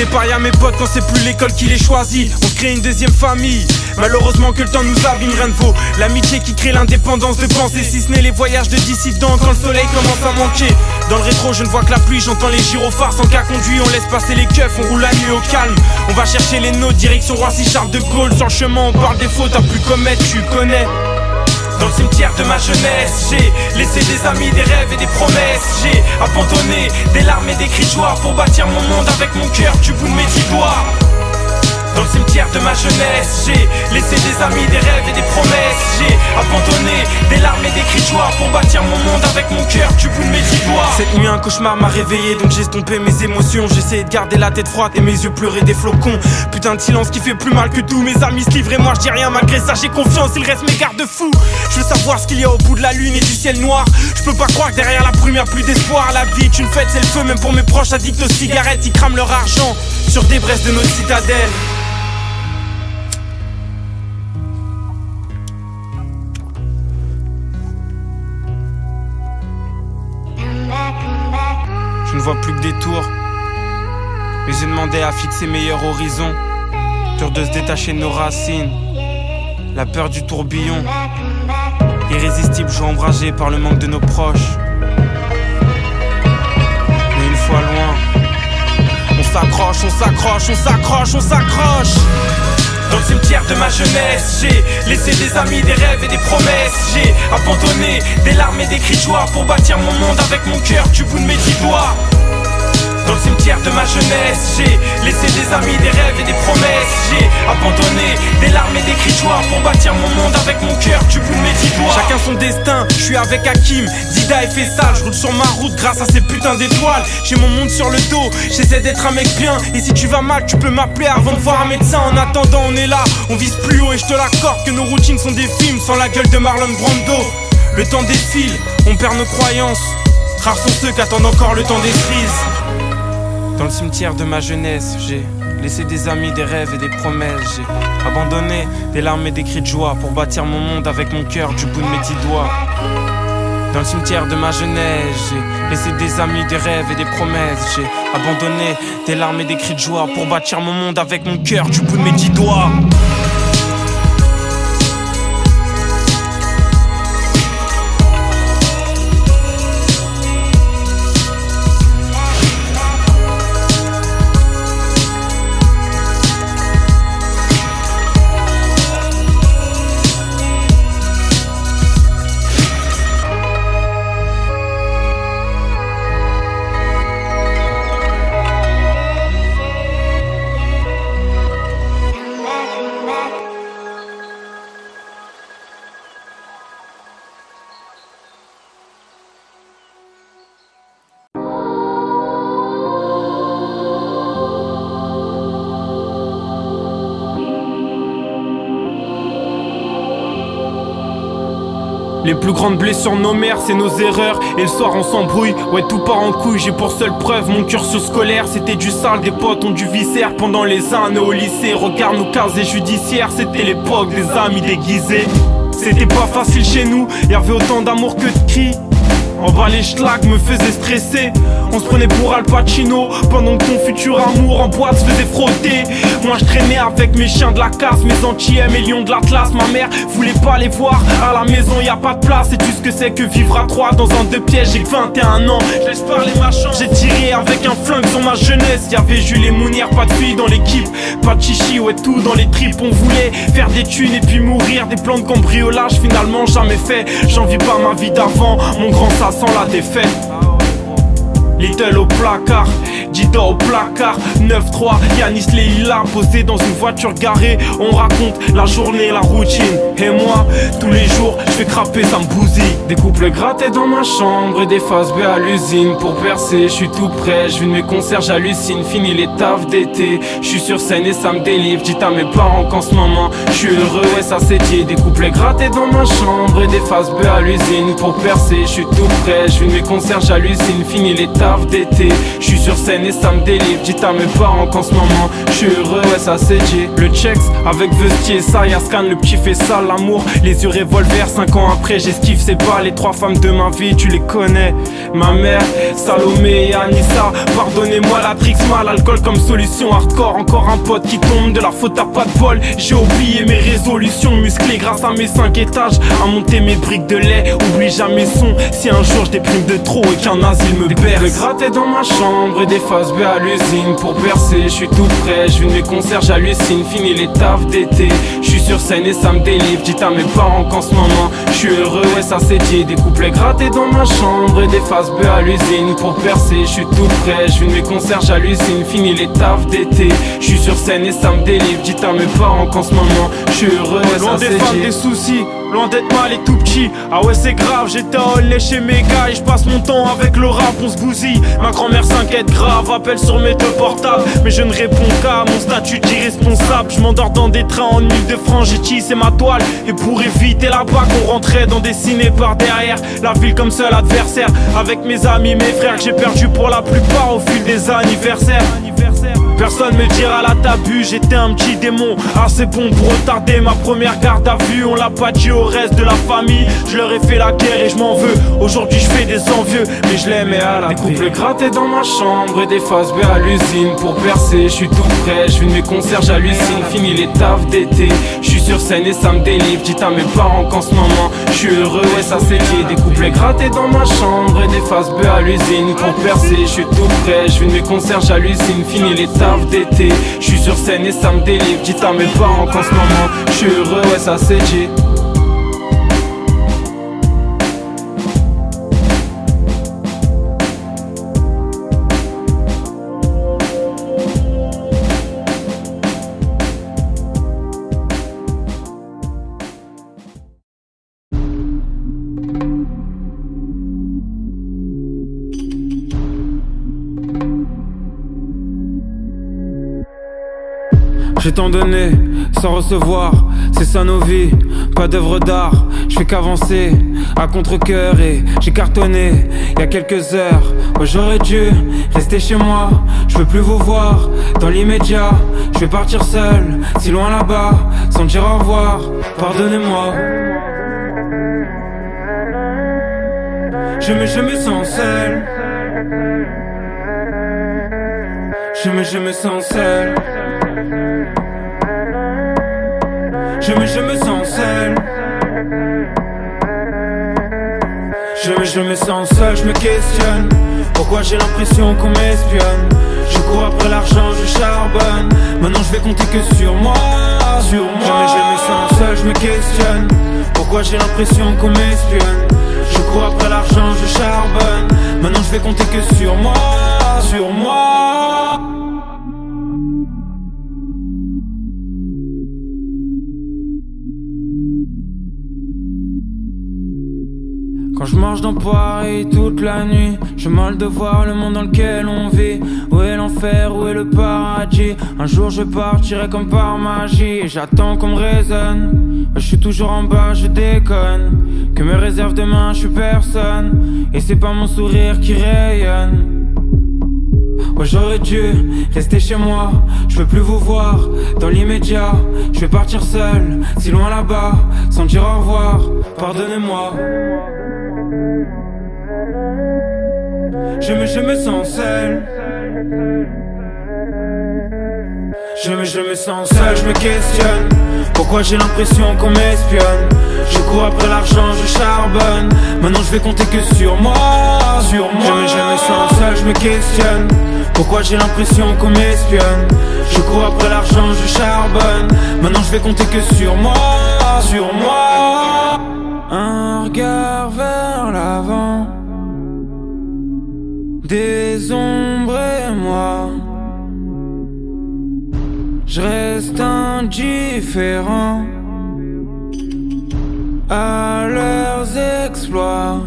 des parias mes potes quand c'est plus l'école qui les choisit. On se crée une deuxième famille. Malheureusement que le temps nous abîme, rien ne vaut l'amitié qui crée l'indépendance de penser. Si ce n'est les voyages de dissidents quand le soleil commence à manquer. Dans le rétro je ne vois que la pluie, j'entends les gyrophares sans cas conduit. On laisse passer les keufs, on roule la nuit au calme. On va chercher les nôtres, direction Roissy Charles de Gaulle. Sur le chemin on parle des fautes à plus commettre, tu connais. Dans le cimetière de ma jeunesse, j'ai laissé des amis, des rêves et des promesses. J'ai abandonné des larmes et des cris de joie pour bâtir mon monde avec mon cœur du bout de mes 10 doigts. Dans le cimetière de ma jeunesse, j'ai laissé des amis, des rêves et des promesses. J'ai abandonné des larmes et des cris de joie pour bâtir mon monde avec mon cœur du bout de mes 10 doigts. Cette nuit un cauchemar m'a réveillé, donc j'ai estompé mes émotions. J'essayais de garder la tête froide et mes yeux pleuraient des flocons. Putain de silence qui fait plus mal que tout. Mes amis se livrent et moi je dis rien, malgré ça j'ai confiance, il reste mes garde-fous. Je veux savoir ce qu'il y a au bout de la lune et du ciel noir. Je peux pas croire que derrière la première pluie d'espoir, la vie est une fête, c'est le feu. Même pour mes proches addicts aux cigarettes, ils crament leur argent sur des braises de notre citadelle. Je ne vois plus que des tours, mais j'ai demandé à fixer meilleur horizon. Dur de se détacher de nos racines, la peur du tourbillon. Irrésistible, je suis ombragé par le manque de nos proches. Mais une fois loin, on s'accroche, on s'accroche, on s'accroche, on s'accroche. Dans le cimetière de ma jeunesse, j'ai laissé des amis, des rêves et des promesses. J'ai abandonné des larmes et des cris de joie pour bâtir mon monde avec mon cœur du bout de mes 10 doigts. Dans le cimetière de ma jeunesse, j'ai laissé des amis, des rêves et des promesses. J'ai abandonné des larmes et des cris de joie pour bâtir mon monde avec mon cœur du bout de mes 10 doigts. Chacun son destin, je suis avec Hakim, Dida et Fessal. Je roule sur ma route grâce à ces putains d'étoiles. J'ai mon monde sur le dos, j'essaie d'être un mec bien. Et si tu vas mal, tu peux m'appeler avant de voir un médecin. En attendant, on est là, on vise plus haut et je te l'accorde que nos routines sont des films sans la gueule de Marlon Brando. Le temps défile, on perd nos croyances. Rares sont ceux qui attendent encore le temps des cerises. Dans le cimetière de ma jeunesse, j'ai laissé des amis, des rêves et des promesses. J'ai abandonné des larmes et des cris de joie pour bâtir mon monde avec mon cœur du bout de mes 10 doigts. Dans le cimetière de ma jeunesse, j'ai laissé des amis, des rêves et des promesses. J'ai abandonné des larmes et des cris de joie pour bâtir mon monde avec mon cœur du bout de mes 10 doigts. Les plus grandes blessures nos mères, c'est nos erreurs. Et le soir on s'embrouille, ouais tout part en couille. J'ai pour seule preuve mon cursus scolaire. C'était du sale, des potes ont du viscère pendant les années au lycée. Regarde nos casiers judiciaires, c'était l'époque des amis déguisés. C'était pas facile chez nous, y'avait autant d'amour que de cris. En bas les schlags me faisaient stresser. On se prenait pour Al Pacino pendant que ton futur amour en boîte se faisait frotter. Moi je traînais avec mes chiens de la casse, mes antillais, mes lions de l'Atlas. Ma mère voulait pas les voir, à la maison y a pas de place. Sais-tu ce que c'est que vivre à 3 dans un 2 pièges? J'ai que 21 ans, je laisse parler ma chance. J'ai tiré avec un flingue sur ma jeunesse. Y'avait Jules et Mounir, pas de filles dans l'équipe, pas de chichi, ouais tout dans les tripes. On voulait faire des thunes et puis mourir. Des plans de cambriolage finalement jamais fait. J'envie pas ma vie d'avant, mon grand ça sent la défaite. Little au placard, Dida au placard, 9-3, Yanis Leila posé dans une voiture garée. On raconte la journée, la routine. Et moi, tous les jours, je fais craper, ça me bousille. Des couples grattés dans ma chambre et des faces B à l'usine. Pour percer, je suis tout prêt, je vis de mes concerts, j'hallucine. Fini les tafs d'été, je suis sur scène et ça me délivre. Dites à mes parents qu'en ce moment, je suis heureux et ça c'est dit. Des couples grattés dans ma chambre et des faces B à l'usine. Pour percer, je suis tout prêt, je vis de mes concerts, j'hallucine. Fini les tafs taf d'été. Je suis sur scène et ça me délivre. Dites à mes parents qu'en ce moment je suis heureux, ouais ça c'est dit. Le checks avec Vestier, ça y'a Scan, le petit fait ça l'amour. Les yeux revolver, 5 ans après j'esquive c'est pas les 3 femmes de ma vie, tu les connais. Ma mère, Salomé et Anissa. Pardonnez-moi la trixma, l'alcool comme solution hardcore. Encore un pote qui tombe, de la faute à pas de bol. J'ai oublié mes résolutions musclées grâce à mes 5 étages. À monter mes briques de lait, oublie jamais son. Si un jour je déprime de trop et qu'un asile me berce. Le gratter dans ma chambre et des faces B à l'usine. Pour percer, je suis tout prêt, je viens de mes concerts, j'hallucine. Fini les tafs d'été, je suis sur scène et ça me délivre. Dites à mes parents qu'en ce moment je suis heureux, ouais ça c'est dit. Des couplets grattés dans ma chambre et des faces B à l'usine. Pour percer, je suis tout prêt, je viens de mes concerts, j'hallucine. Fini les tafs d'été, je suis sur scène et ça me délivre. Dites à mes parents qu'en ce moment je suis heureux, ouais ça c'est dit. Loin des des soucis, loin d'être mal et tout petit. Ah ouais c'est grave, j'étais en lait chez mes gars et je passe mon temps avec le rap, on se bousille. Ma grand-mère s'inquiète grave, appelle sur mes 2 portables. Mais je ne réponds qu'à mon statut d'irresponsable. Je m'endors dans des trains en Ile-de-France, j'ai tissé ma toile. Et pour éviter la bague, on rentrait dans des ciné par derrière. La ville comme seul adversaire, avec mes amis, mes frères que j'ai perdu pour la plupart au fil des anniversaires. Personne me dira là t'as bu, j'étais un petit démon. Ah c'est bon pour retarder ma première garde à vue. On l'a pas dit au reste de la famille. Je leur ai fait la guerre et je m'en veux. Aujourd'hui je fais des envieux, mais je l'aimais à la des couples grattés dans ma chambre et des faces B à l'usine. Pour percer, je suis tout prêt, je viens de mes concerts, j'hallucine. Fini les tafs d'été, je suis sur scène et ça me délivre. Dites à mes parents qu'en ce moment je suis heureux, ouais ça c'est dit. Des couplets grattés dans ma chambre et des faces B à l'usine. Pour percer, je suis tout prêt, je viens de mes concerts, j'hallucine. Fini les tafs d'été, je suis sur scène et ça me délivre. Dites à mes parents qu'en ce moment je suis heureux, ouais ça c'est dit. J'ai tant donné, sans recevoir, c'est ça nos vies, pas d'œuvre d'art, je fais qu'avancer, à contre-cœur et j'ai cartonné, il y a quelques heures, ouais j'aurais dû rester chez moi, je veux plus vous voir, dans l'immédiat, je vais partir seul, si loin là-bas, sans dire au revoir, pardonnez-moi. Je me sens seul, je me sens seul. Je me sens seul. Je me sens seul, je me questionne. Pourquoi j'ai l'impression qu'on m'espionne? Je cours après l'argent, je charbonne. Maintenant je vais compter que sur moi, sur moi. Je me sens seul, je me questionne. Pourquoi j'ai l'impression qu'on m'espionne? Je cours après l'argent, je charbonne. Maintenant je vais compter que sur moi, sur moi. Quand je marche dans Paris toute la nuit, j'ai mal de voir le monde dans lequel on vit. Où est l'enfer, où est le paradis? Un jour je partirai comme par magie. Et j'attends qu'on me raisonne. Je suis toujours en bas, je déconne. Que me réserve demain, je suis personne. Et c'est pas mon sourire qui rayonne. Ouais j'aurais dû rester chez moi, je veux plus vous voir, dans l'immédiat, je vais partir seul, si loin là-bas, sans dire au revoir, pardonnez-moi. Je me sens seul. Je me sens seul, je me questionne. Pourquoi j'ai l'impression qu'on m'espionne? Je cours après l'argent, je charbonne. Maintenant je vais compter que sur moi, sur moi. Je me sens seul, je me questionne. Pourquoi j'ai l'impression qu'on m'espionne? Je cours après l'argent, je charbonne. Maintenant je vais compter que sur moi, sur moi. Un regard vers l'avant, des ombres et moi. Je reste indifférent à leurs exploits. «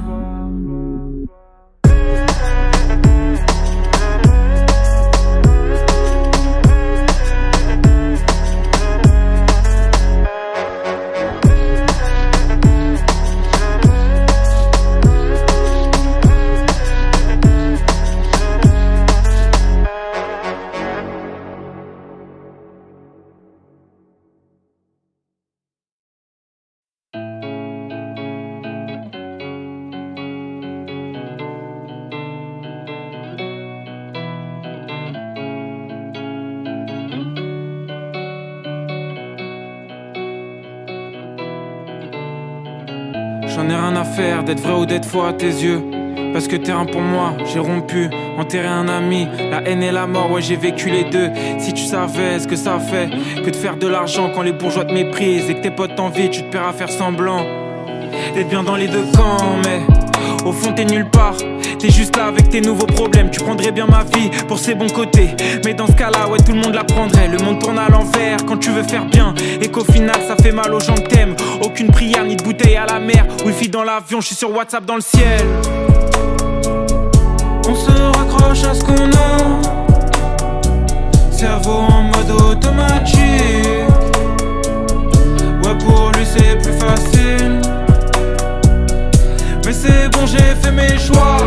1 J'en ai rien à faire d'être vrai ou d'être faux à tes yeux. Parce que t'es un pour moi, j'ai rompu, enterré un ami. La haine et la mort, ouais j'ai vécu les deux. Si tu savais ce que ça fait que de faire de l'argent quand les bourgeois te méprisent et que tes potes t'envient, tu te perds à faire semblant d'être bien dans les deux camps. Mais au fond t'es nulle part, t'es juste là avec tes nouveaux problèmes. Tu prendrais bien ma vie pour ses bons côtés, mais dans ce cas-là, ouais tout le monde la prendrait. Le monde tourne à l'envers quand tu veux faire bien et qu'au final ça fait mal aux gens que t'aimes. Aucune prière ni de bouteille à la mer, wifi dans l'avion, je suis sur WhatsApp dans le ciel. On se raccroche à ce qu'on a, cerveau en mode automatique. Ouais pour lui c'est plus facile, mais c'est bon j'ai fait mes choix.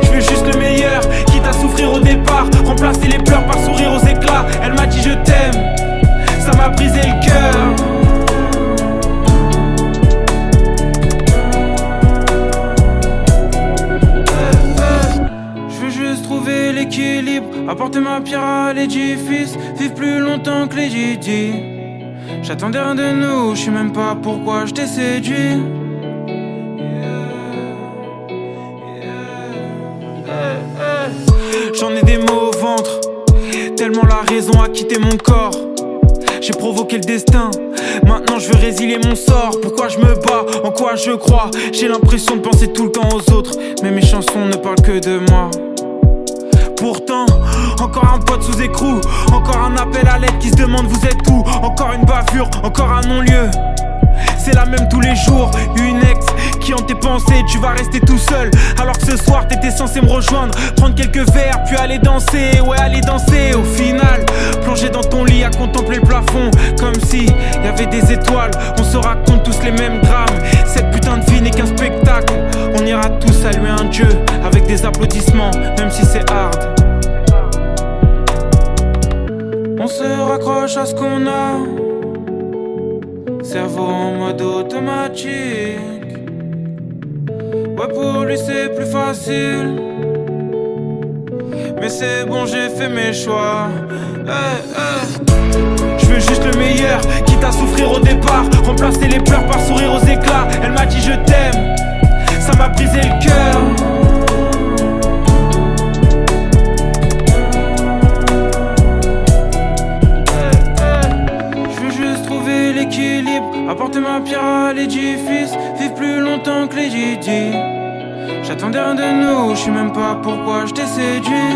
Je veux juste le meilleur, quitte à souffrir au départ. Remplacer les pleurs par sourire aux éclats. Elle m'a dit je t'aime, ça m'a brisé le cœur. Trouver l'équilibre, apporter ma pierre à l'édifice, vivre plus longtemps que les Didi. J'attendais rien de nous, je sais même pas pourquoi je t'ai séduit. J'en ai des mots au ventre, tellement la raison a quitté mon corps. J'ai provoqué le destin, maintenant je veux résilier mon sort. Pourquoi je me bats, en quoi je crois. J'ai l'impression de penser tout le temps aux autres, mais mes chansons ne parlent que de moi. Pourtant, encore un pote sous écrou, encore un appel à l'aide qui se demande vous êtes où. Encore une bavure, encore un non-lieu. C'est la même tous les jours, une ex qui en tes pensées, tu vas rester tout seul. Alors que ce soir t'étais censé me rejoindre, prendre quelques verres puis aller danser. Ouais aller danser, au final plonger dans ton lit à contempler le plafond, comme si y avait des étoiles. On se raconte tous les mêmes drames, cette putain de vie n'est qu'un spectacle. On ira tous saluer un dieu avec des applaudissements, même si c'est hard. On se raccroche à ce qu'on a, cerveau en mode automatique. Ouais pour lui c'est plus facile, mais c'est bon j'ai fait mes choix. Je veux juste le meilleur, quitte à souffrir au départ. Remplacer les pleurs par sourire aux éclats. Elle m'a dit je t'aime, ça m'a brisé le cœur. L'équilibre, apporter ma pierre à l'édifice, vivre plus longtemps que les Didi. J'attendais rien de nous, je sais même pas pourquoi je t'ai séduit.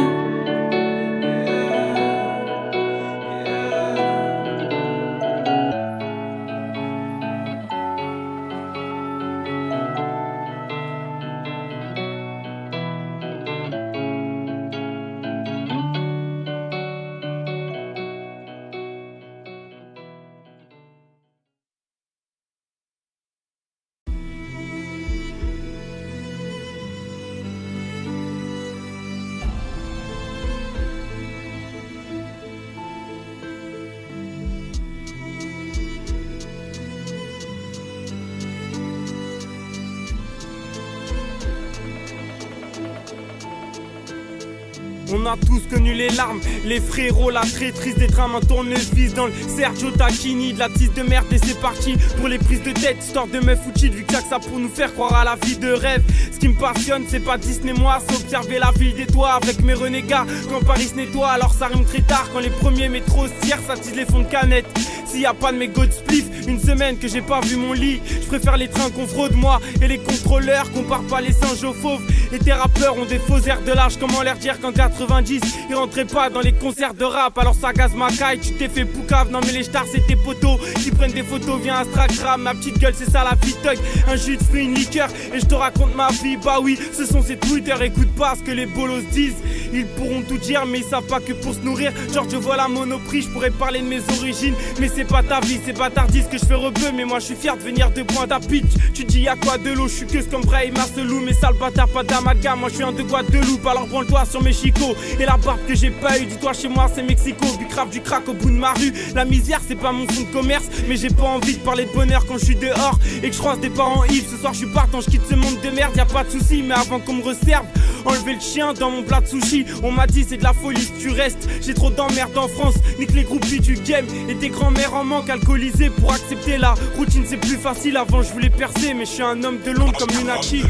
On a tous connu les larmes, les frérots, la traîtrise des drames, un tournevis dans le Sergio Tacchini, de la tisse de merde et c'est parti pour les prises de tête, histoire de meuf ou cheat, vu que ça pour nous faire croire à la vie de rêve. Ce qui me passionne c'est pas Disney moi, c'est observer la ville des toits avec mes renégats. Quand Paris se nettoie alors ça rime très tard, quand les premiers métros se tirent, ça tisse les fonds de canette. S'il y a pas de mes God spliff, une semaine que j'ai pas vu mon lit. Je préfère les trains qu'on fraude moi et les contrôleurs, compare pas les singes aux fauves. Et tes rappeurs ont des faux airs de l'âge, comment leur dire qu'en 90 ils rentraient pas dans les concerts de rap. Alors ça gaze ma caille, tu t'es fait poucave. Non mais les stars c'est tes potos qui prennent des photos via Instagram. Ma petite gueule c'est ça la vie thug, un jus de fruits, une liqueur et je te raconte ma vie. Bah oui, ce sont ces Twitter, écoute pas ce que les bolos disent. Ils pourront tout dire mais ils savent pas que pour se nourrir. Genre je vois la Monoprix, je pourrais parler de mes origines, mais c'est pas ta vie, c'est bâtardise que je fais rebeu. Mais moi je suis fier de venir de Pointe à Pitch. Tu dis y'a quoi de l'eau, je suis que comme Brahim Marcelou. Mais sale bâtard pas d'amalgame, moi je suis un de Guadeloupe. Alors branle-toi sur mes chicots et la barbe que j'ai pas eu. Dis-toi chez moi c'est Mexico, du craft du crack au bout de ma rue. La misère c'est pas mon fonds de commerce, mais j'ai pas envie de parler de bonheur quand je suis dehors et que je croise des parents Yves. Ce soir je suis partant, je quitte ce monde de merde, y'a pas de soucis, mais avant qu'on me reserve enlever le chien dans mon plat de sushi. On m'a dit c'est de la folie si tu restes. J'ai trop d'emmerdes en France, nique les groupies du game. Et tes grands-mères en manque alcoolisées pour accepter la routine. C'est plus facile, avant je voulais percer, mais je suis un homme de l'ombre comme lunatique.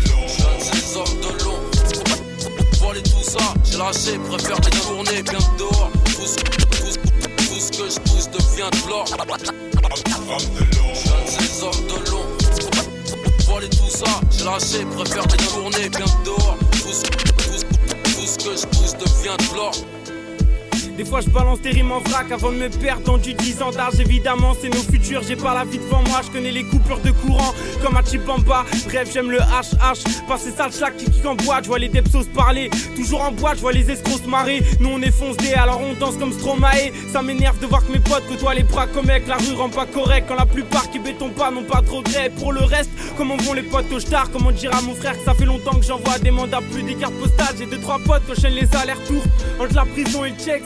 Ces hommes de l'ombre, voiler tout ça, j'ai lâché, préfère des journées bien dehors. Tout ce que je pousse devient de l'or. Ces hommes de l'ombre, voiler tout ça, j'ai lâché, préfère des journées bien dehors. Tout ce que je pousse devient de l'or. Des fois je balance des rimes en vrac avant de me perdre dans du 10 ans d'âge. Évidemment c'est nos futurs, j'ai pas la vie devant moi. Je connais les coupures de courant comme à Chipamba. Bref j'aime le HH, passer ça le schlack qui en boîte. Je vois les depsos parler, toujours en boîte, je vois les escrocs se marrer. Nous on est foncés alors on danse comme Stromae. Ça m'énerve de voir que mes potes côtoient les bras comme mec. La rue rend pas correct quand la plupart qui bétonnent pas n'ont pas de regrets. Pour le reste, comment vont les potes au star? Comment dire à mon frère que ça fait longtemps que j'envoie des mandats, plus des cartes postales. J'ai 2-3 potes qui enchaînent les allers-retours entre la prison et le checks.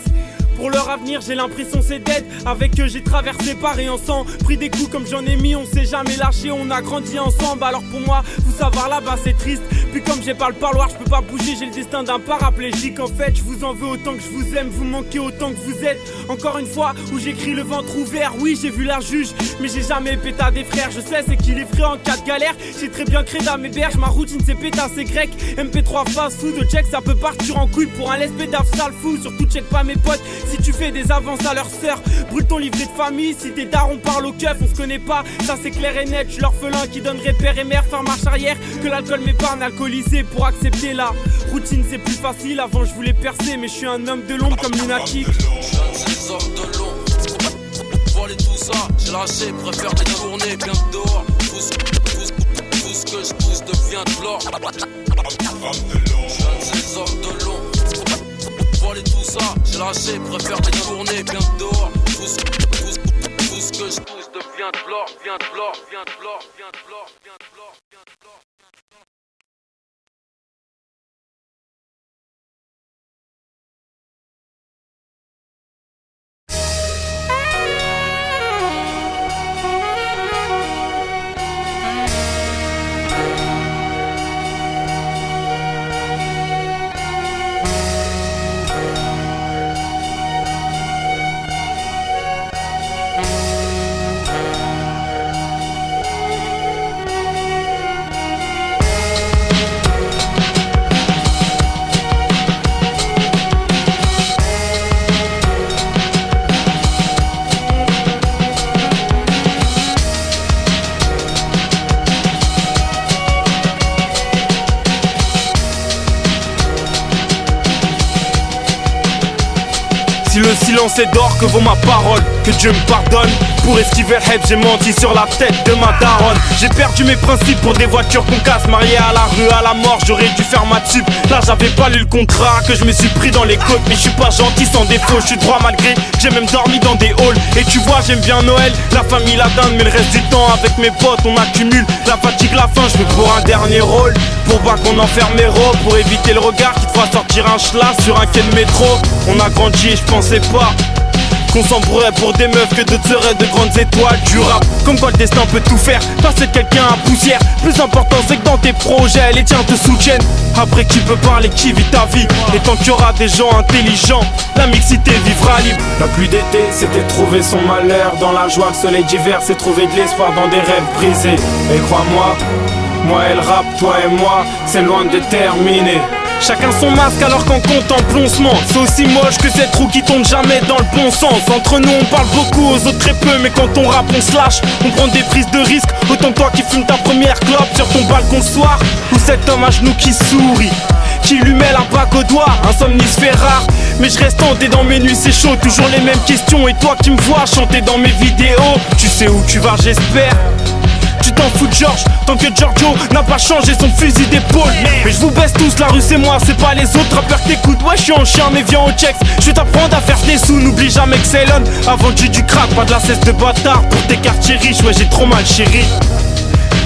Pour leur avenir j'ai l'impression c'est dead. Avec eux j'ai traversé Paris ensemble, pris des coups comme j'en ai mis, on s'est jamais lâché, on a grandi ensemble. Alors pour moi, vous savoir là-bas c'est triste. Puis comme j'ai pas le parloir, je peux pas bouger, j'ai le destin d'un paraplégique. En fait je vous en veux autant que je vous aime, vous manquez autant que vous êtes. Encore une fois où j'écris le ventre ouvert, oui j'ai vu la juge, mais j'ai jamais péta des frères. Je sais c'est qu'il est frais en cas de galère, j'ai très bien créé à mes berges. Ma routine c'est péta, c'est grec, MP3 fast food, au check ça peut partir en couille pour un lesbé d'af sale fou. Surtout check pas mes potes, si tu fais des avances à leur sœur, brûle ton livret de famille. Si tes darons parlent au keuf, on se connaît pas, ça c'est clair et net. Je suis l'orphelin qui donne repère et mère, faire marche arrière. Que l'alcool m'épargne, alcoolisé pour accepter la routine c'est plus facile. Avant je voulais percer, mais je suis un homme de l'ombre comme lunatique. Ces hommes de l'ombre, voiler tout ça, j'ai lâché, préfère des journées bien dehors. Tout ce que je pousse devient de l'or. Ces hommes de l'ombre, voiler tout ça, j'ai lâché, préfère des journées bien dehors. Tout ce que je pousse devient de l'or, vient de l'or, vient de l'or, vient de l'or, vient de l'or, vient de l'or. Si le silence est d'or, que vaut ma parole? Que Dieu me pardonne. Pour esquiver le hype, j'ai menti sur la tête de ma daronne. J'ai perdu mes principes pour des voitures qu'on casse. Marié à la rue, à la mort, j'aurais dû faire ma tube. Là j'avais pas lu le contrat, que je me suis pris dans les côtes. Mais je suis pas gentil sans défaut, je suis droit malgré que j'ai même dormi dans des halls. Et tu vois j'aime bien Noël, la famille la dinde. Mais le reste du temps avec mes potes on accumule la fatigue, la faim. Je veux pour un dernier rôle, pour pas qu'on enferme mes robes. Pour éviter le regard qui te fera sortir un schlass sur un quai de métro. On a grandi et je pensais pas qu'on s'embrouillerait pour des meufs, que d'autres seraient de grandes étoiles du rap. Comme quoi le destin peut tout faire, passer de quelqu'un à poussière. Plus important c'est que dans tes projets les tiens te soutiennent. Après qui peut parler, qui vit ta vie? Et tant qu'il y aura des gens intelligents, la mixité vivra libre. La pluie d'été c'était trouver son malheur dans la joie, le soleil d'hiver c'est trouver de l'espoir dans des rêves brisés. Et crois-moi, moi et le rap, toi et moi, c'est loin de terminer. Chacun son masque alors qu'en contemple on se ment. C'est aussi moche que cette roue qui tourne jamais dans le bon sens. Entre nous on parle beaucoup, aux autres très peu. Mais quand on rappe on se lâche, on prend des prises de risque. Autant que toi qui fumes ta première clope sur ton balcon le soir. Ou cet homme à genoux qui sourit, qui lui met la bague au doigt. Un somnifère rare, mais je reste hanté dans mes nuits, c'est chaud. Toujours les mêmes questions et toi qui me vois chanter dans mes vidéos. Tu sais où tu vas j'espère. Tu t'en fous de George, tant que Giorgio n'a pas changé son fusil d'épaule. Mais je vous baisse tous, la rue c'est moi, c'est pas les autres rappeurs que t'écoutes. Ouais je suis en chien mais viens au checks. Je vais t'apprendre à faire des sous, n'oublie jamais que c'est l'homme. Avant tu du crack, pas de la cesse de bâtard. Pour tes quartiers riches, ouais j'ai trop mal chéri.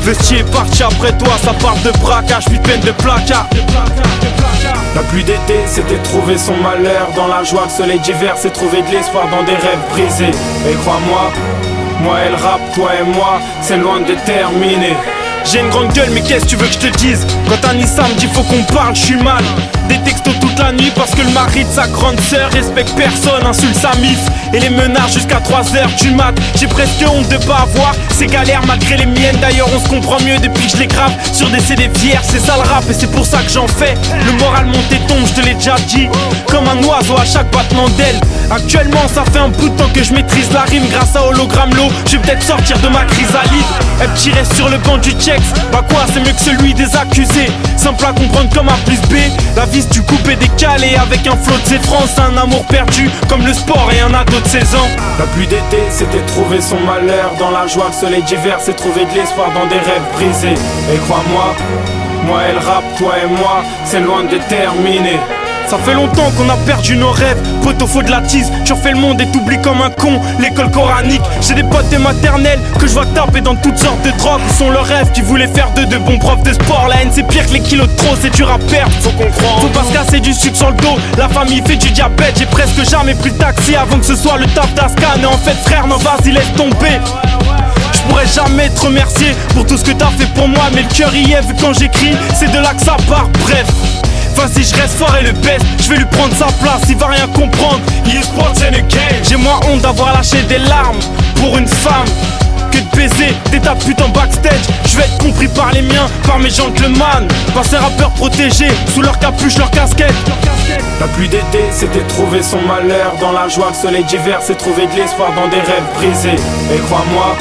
Vestier est parti après toi, ça parle de braquage, puis de peine de placard. La pluie d'été c'était trouver son malheur dans la joie, le soleil d'hiver c'est trouver de l'espoir dans des rêves brisés. Et crois-moi, moi et le rap, toi et moi, c'est loin de terminer. J'ai une grande gueule mais qu'est-ce que tu veux que je te dise? Quand un Issa me dit faut qu'on parle, je suis mal. Des textos toute la nuit parce que le mari de sa grande sœur respecte personne, insulte sa mif et les menace jusqu'à 3h du mat. J'ai presque honte de pas avoir ces galères malgré les miennes. D'ailleurs on se comprend mieux depuis que je les grave sur des CD vierges. C'est ça le rap et c'est pour ça que j'en fais. Le moral monte et tombe, je te l'ai déjà dit. Comme un oiseau à chaque battement d'aile. Actuellement ça fait un bout de temps que je maîtrise la rime. Grâce à Hologramme Low, je vais peut-être sortir de ma chrysalide. Elle tirait sur le banc du checks. Bah quoi, c'est mieux que celui des accusés. Simple à comprendre comme A plus B. La vis du coupé décalé avec un flot de ses France. Un amour perdu comme le sport et un ado de 16 ans. La pluie d'été c'était trouver son malheur dans la joie. Le soleil d'hiver c'est trouver de l'espoir dans des rêves brisés. Et crois-moi, moi et le rap, toi et moi, c'est loin de terminer. Ça fait longtemps qu'on a perdu nos rêves. Poteau, faut de la tease, tu refais le monde et t'oublies comme un con l'école coranique. J'ai des potes des maternelles que je vois taper dans toutes sortes de drogues. Ils sont leurs rêves qui voulaient faire de bons profs de sport. La haine c'est pire que les kilos de trop, c'est dur à perdre. Faut qu'on croit. Faut pas se casser du sucre sur le dos. La famille fait du diabète. J'ai presque jamais pris le taxi avant que ce soit le taf d'Ascan. Et en fait frère, non vas-y laisse tomber. Je pourrais jamais te remercier pour tout ce que t'as fait pour moi. Mais le cœur y est vu quand j'écris, c'est de là que ça part, bref. Vas-y je reste fort et le best, je vais lui prendre sa place, il va rien comprendre. J'ai moins honte d'avoir lâché des larmes pour une femme que de baiser des tas de putes en backstage. Je vais être compris par les miens, par mes gentlemen, par ces rappeurs protégés, sous leur capuche, leur casquette. La pluie d'été c'était trouver son malheur dans la joie. Le soleil d'hiver c'est trouver de l'espoir dans des rêves brisés. Et crois-moi,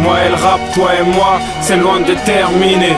moi et le rap, toi et moi, c'est loin de terminer.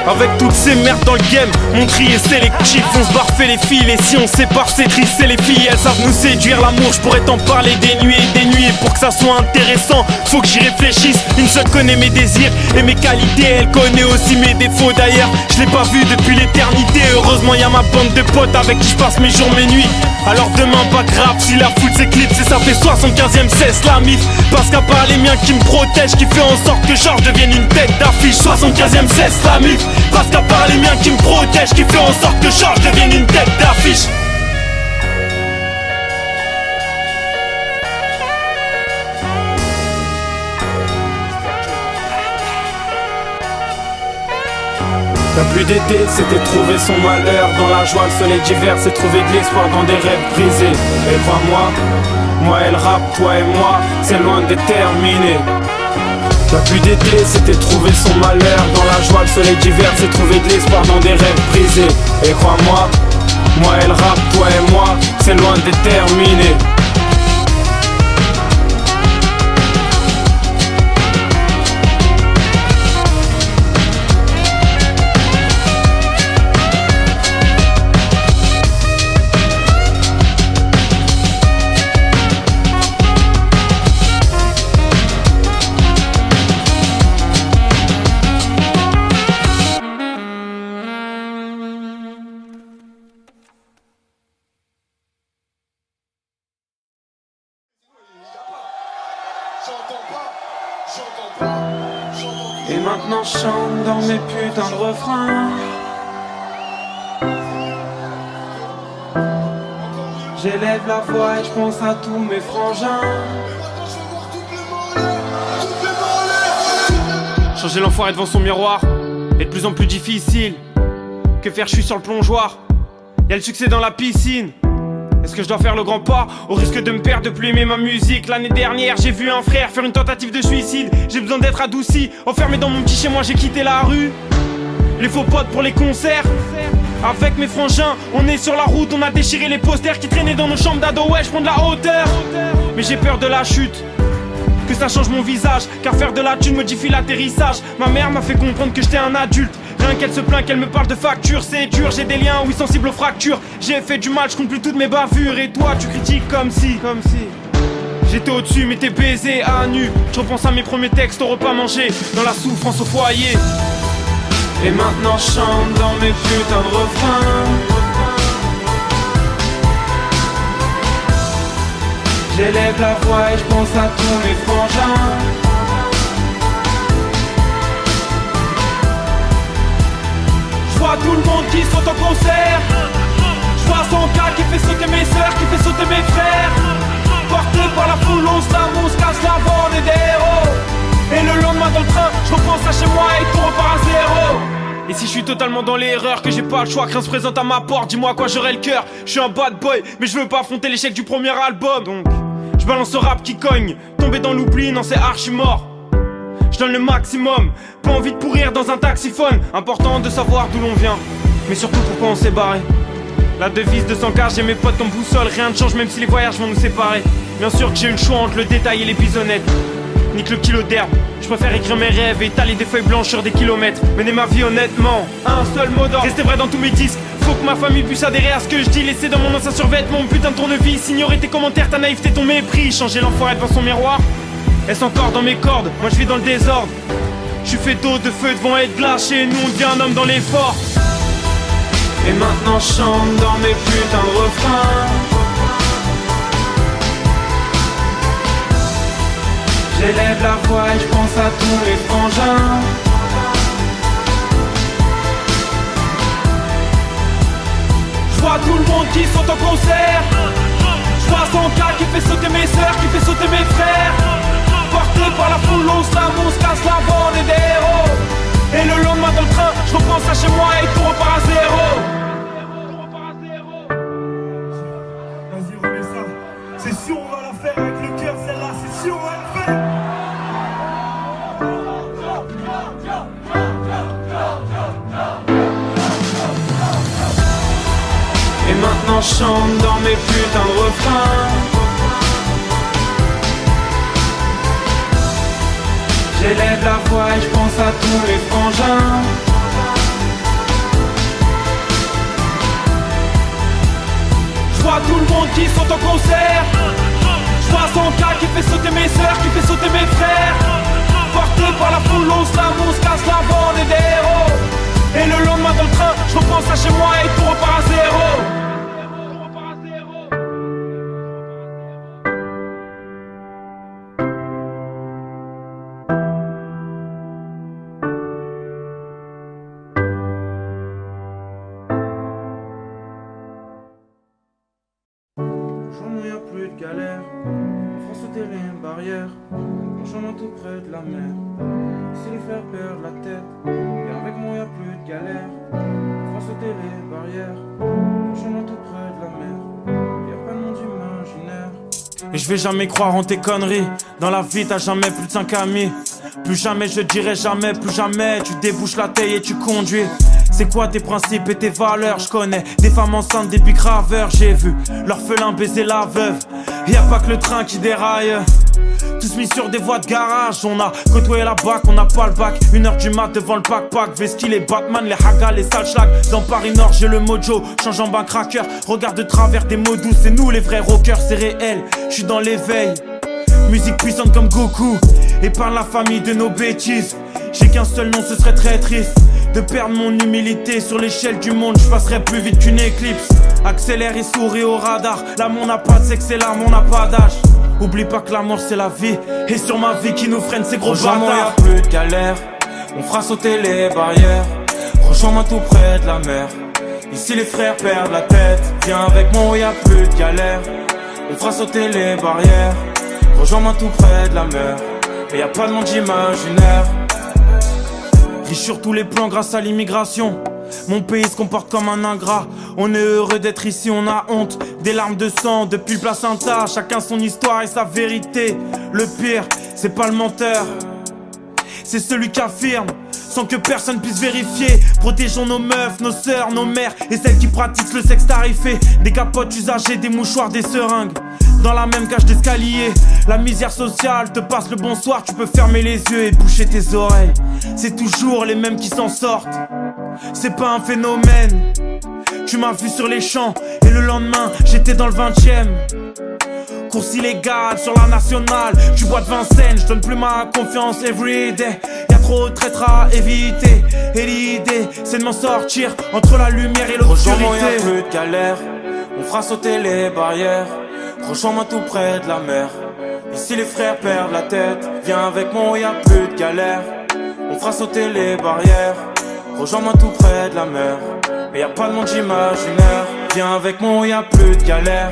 Avec toutes ces merdes dans le game, mon tri est sélectif. On se barfait les fils et si on se sépare c'est triste. C'est les filles, elles savent nous séduire. L'amour, je pourrais t'en parler des nuits et des nuits. Et pour que ça soit intéressant, faut que j'y réfléchisse. Une seule connaît mes désirs et mes qualités. Elle connaît aussi mes défauts d'ailleurs. Je l'ai pas vu depuis l'éternité. Heureusement y'a ma bande de potes avec qui je passe mes jours, mes nuits. Alors demain pas grave si la foule s'éclipse. Et ça fait 75ème cesse la mif. Parce qu'à part les miens qui me protègent, qui fait en sorte que Georges devienne une tête d'affiche. 75ème cesse la mif. Parce qu'à part les miens qui me protègent, qui fait en sorte que Georges devienne une tête d'affiche. La pluie d'été c'était trouver son malheur dans la joie. Le soleil d'hiver c'est trouver de l'espoir dans des rêves brisés. Et crois-moi, moi et le rap, toi et moi, c'est loin de terminer. La pluie d'été c'était trouver son malheur dans la joie. Le soleil d'hiver c'est trouver de l'espoir dans des rêves brisés. Et crois-moi, moi et le rap, toi et moi, c'est loin de terminer. Et maintenant je chante dans mes putains de refrains. J'élève la voix et je pense à tous mes frangins. Changer l'enfoiré devant son miroir est de plus en plus difficile. Que faire, je suis sur le plongeoir. Y'a le succès dans la piscine. Est-ce que je dois faire le grand pas au risque de me perdre, de plus aimer ma musique? L'année dernière j'ai vu un frère faire une tentative de suicide. J'ai besoin d'être adouci, enfermé dans mon petit chez moi j'ai quitté la rue. Les faux potes pour les concerts. Avec mes frangins, on est sur la route, on a déchiré les posters qui traînaient dans nos chambres d'ado. Ouais, je prends de la hauteur, mais j'ai peur de la chute, que ça change mon visage, car faire de la thune modifie l'atterrissage. Ma mère m'a fait comprendre que j'étais un adulte. Rien qu'elle se plaint, qu'elle me parle de facture, c'est dur. J'ai des liens, oui, sensibles aux fractures. J'ai fait du mal, je compte plus toutes mes bavures. Et toi, tu critiques comme si j'étais au-dessus, mais t'es baisé à nu. Je repense à mes premiers textes au repas mangé, dans la souffrance au foyer. Et maintenant je chante dans mes putains de refrains. J'élève la voix et je pense à tous mes frangins. Je vois tout le monde qui saute en concert. Je vois son gars qui fait sauter mes sœurs, qui fait sauter mes frères. Porté par la foule, on se casse la bande des héros. Et le lendemain dans le train, je repense à chez moi et tout repart à zéro. Et si je suis totalement dans l'erreur, que j'ai pas le choix, que rien se présente à ma porte, dis-moi à quoi j'aurai le cœur. Je suis un bad boy, mais je veux pas affronter l'échec du premier album. Donc, je balance ce rap qui cogne, tomber dans l'oubli, non c'est archi mort. Je donne le maximum, pas envie de pourrir dans un taxiphone. Important de savoir d'où l'on vient, mais surtout pourquoi on s'est barré. La devise de 100K, j'ai mes potes comme boussole, rien ne change même si les voyages vont nous séparer. Bien sûr que j'ai eu le choix entre le détail et les bisonnettes. Nique le kilo d'herbe, je préfère écrire mes rêves et étaler des feuilles blanches sur des kilomètres. Mener ma vie honnêtement, un seul mot d'ordre, rester vrai dans tous mes disques. Faut que ma famille puisse adhérer à ce que je dis. Laisser dans mon ancien survêtement mon putain de tournevis. Ignorer tes commentaires, ta naïveté, ton mépris. Changer l'enfoiré devant son miroir, est-ce encore dans mes cordes? Moi je vis dans le désordre. Je suis fait d'eau, de feu, de vent et de glace. Chez nous on devient un homme dans l'effort. Et maintenant je chante dans mes putains de refrains. J'élève la voix et je pense à tous les frangins. Je vois tout le monde qui saute en concert. Je vois 100K qui fait sauter mes sœurs, qui fait sauter mes frères. Porté par la foule, on se la mousse, casse la bande et des héros. Et le lendemain dans le train, je repense à chez moi et tout repart à zéro. Vas-y remets ça. C'est sûr on va la faire avec le cœur celle-là, c'est sûr on va la faire. Et maintenant je chante dans mes putains de refrains. J'élève la voix et je pense à tous les frangins. Je vois tout le monde qui saute en concert. Je vois 100K qui fait sauter mes sœurs, qui fait sauter mes frères. Porté par la foule, on se la mousse, casse la bande et des héros. Et le lendemain dans le train, je repense à chez moi et tout repart à zéro. Franchement y'a plus de galère, on fera sauter les barrières. Franchement tout près de la mer, si les frères perdent la tête. Et avec moi y'a plus de galère, on fera sauter les barrières. Franchement tout près de la mer, y'a pas de monde imaginaire. Et je vais jamais croire en tes conneries. Dans la vie t'as jamais plus de 5 amis. Plus jamais je dirai jamais, plus jamais. Tu débouches la taille et tu conduis. C'est quoi tes principes et tes valeurs? Je connais des femmes enceintes, des big graveurs. J'ai vu l'orphelin baiser la veuve. Y'a pas que le train qui déraille. Tous mis sur des voies de garage. On a côtoyé la bac, on n'a pas le bac. 1h du mat devant le backpack. Vesky, les Batman, les Haga, les sales schlags. Dans Paris Nord j'ai le mojo, change en bain cracker. Regarde de travers des mots doux, c'est nous les vrais rockers. C'est réel, je suis dans l'éveil. Musique puissante comme Goku. Épargne la famille de nos bêtises. J'ai qu'un seul nom, ce serait très triste de perdre mon humilité. Sur l'échelle du monde, je passerai plus vite qu'une éclipse. Accélère et souris au radar. L'amour n'a pas de sexe et l'amour n'a pas d'âge. Oublie pas que l'amour c'est la vie. Et sur ma vie qui nous freine ces gros bâtards. Y'a plus de galère, on fera sauter les barrières. Rejoins-moi tout près de la mer. Ici les frères perdent la tête. Viens avec moi, y'a plus de galère. On fera sauter les barrières. Rejoins-moi tout près de la mer. Et y'a pas de monde imaginaire. Riche sur tous les plans grâce à l'immigration. Mon pays se comporte comme un ingrat. On est heureux d'être ici, on a honte. Des larmes de sang depuis le placenta. Chacun son histoire et sa vérité. Le pire, c'est pas le menteur, c'est celui qui affirme sans que personne puisse vérifier. Protégeons nos meufs, nos sœurs, nos mères et celles qui pratiquent le sexe tarifé. Des capotes usagées, des mouchoirs, des seringues dans la même cage d'escalier. La misère sociale te passe le bonsoir. Tu peux fermer les yeux et boucher tes oreilles. C'est toujours les mêmes qui s'en sortent. C'est pas un phénomène. Tu m'as vu sur les champs et le lendemain j'étais dans le 20e. Course illégale sur la nationale. Tu bois de Vincennes, je donne plus ma confiance everyday. Y'a trop de traîtres à éviter. Et l'idée c'est de m'en sortir entre la lumière et l'obscurité. Rejoins-moi, y'a plus de galère, on fera sauter les barrières. Rejoins-moi tout près de la mer. Ici les frères perdent la tête. Viens avec moi, y'a plus de galère. On fera sauter les barrières. Rejoins-moi tout près de la mer. Mais y'a pas de monde imaginaire. Viens avec moi, y'a plus de galère.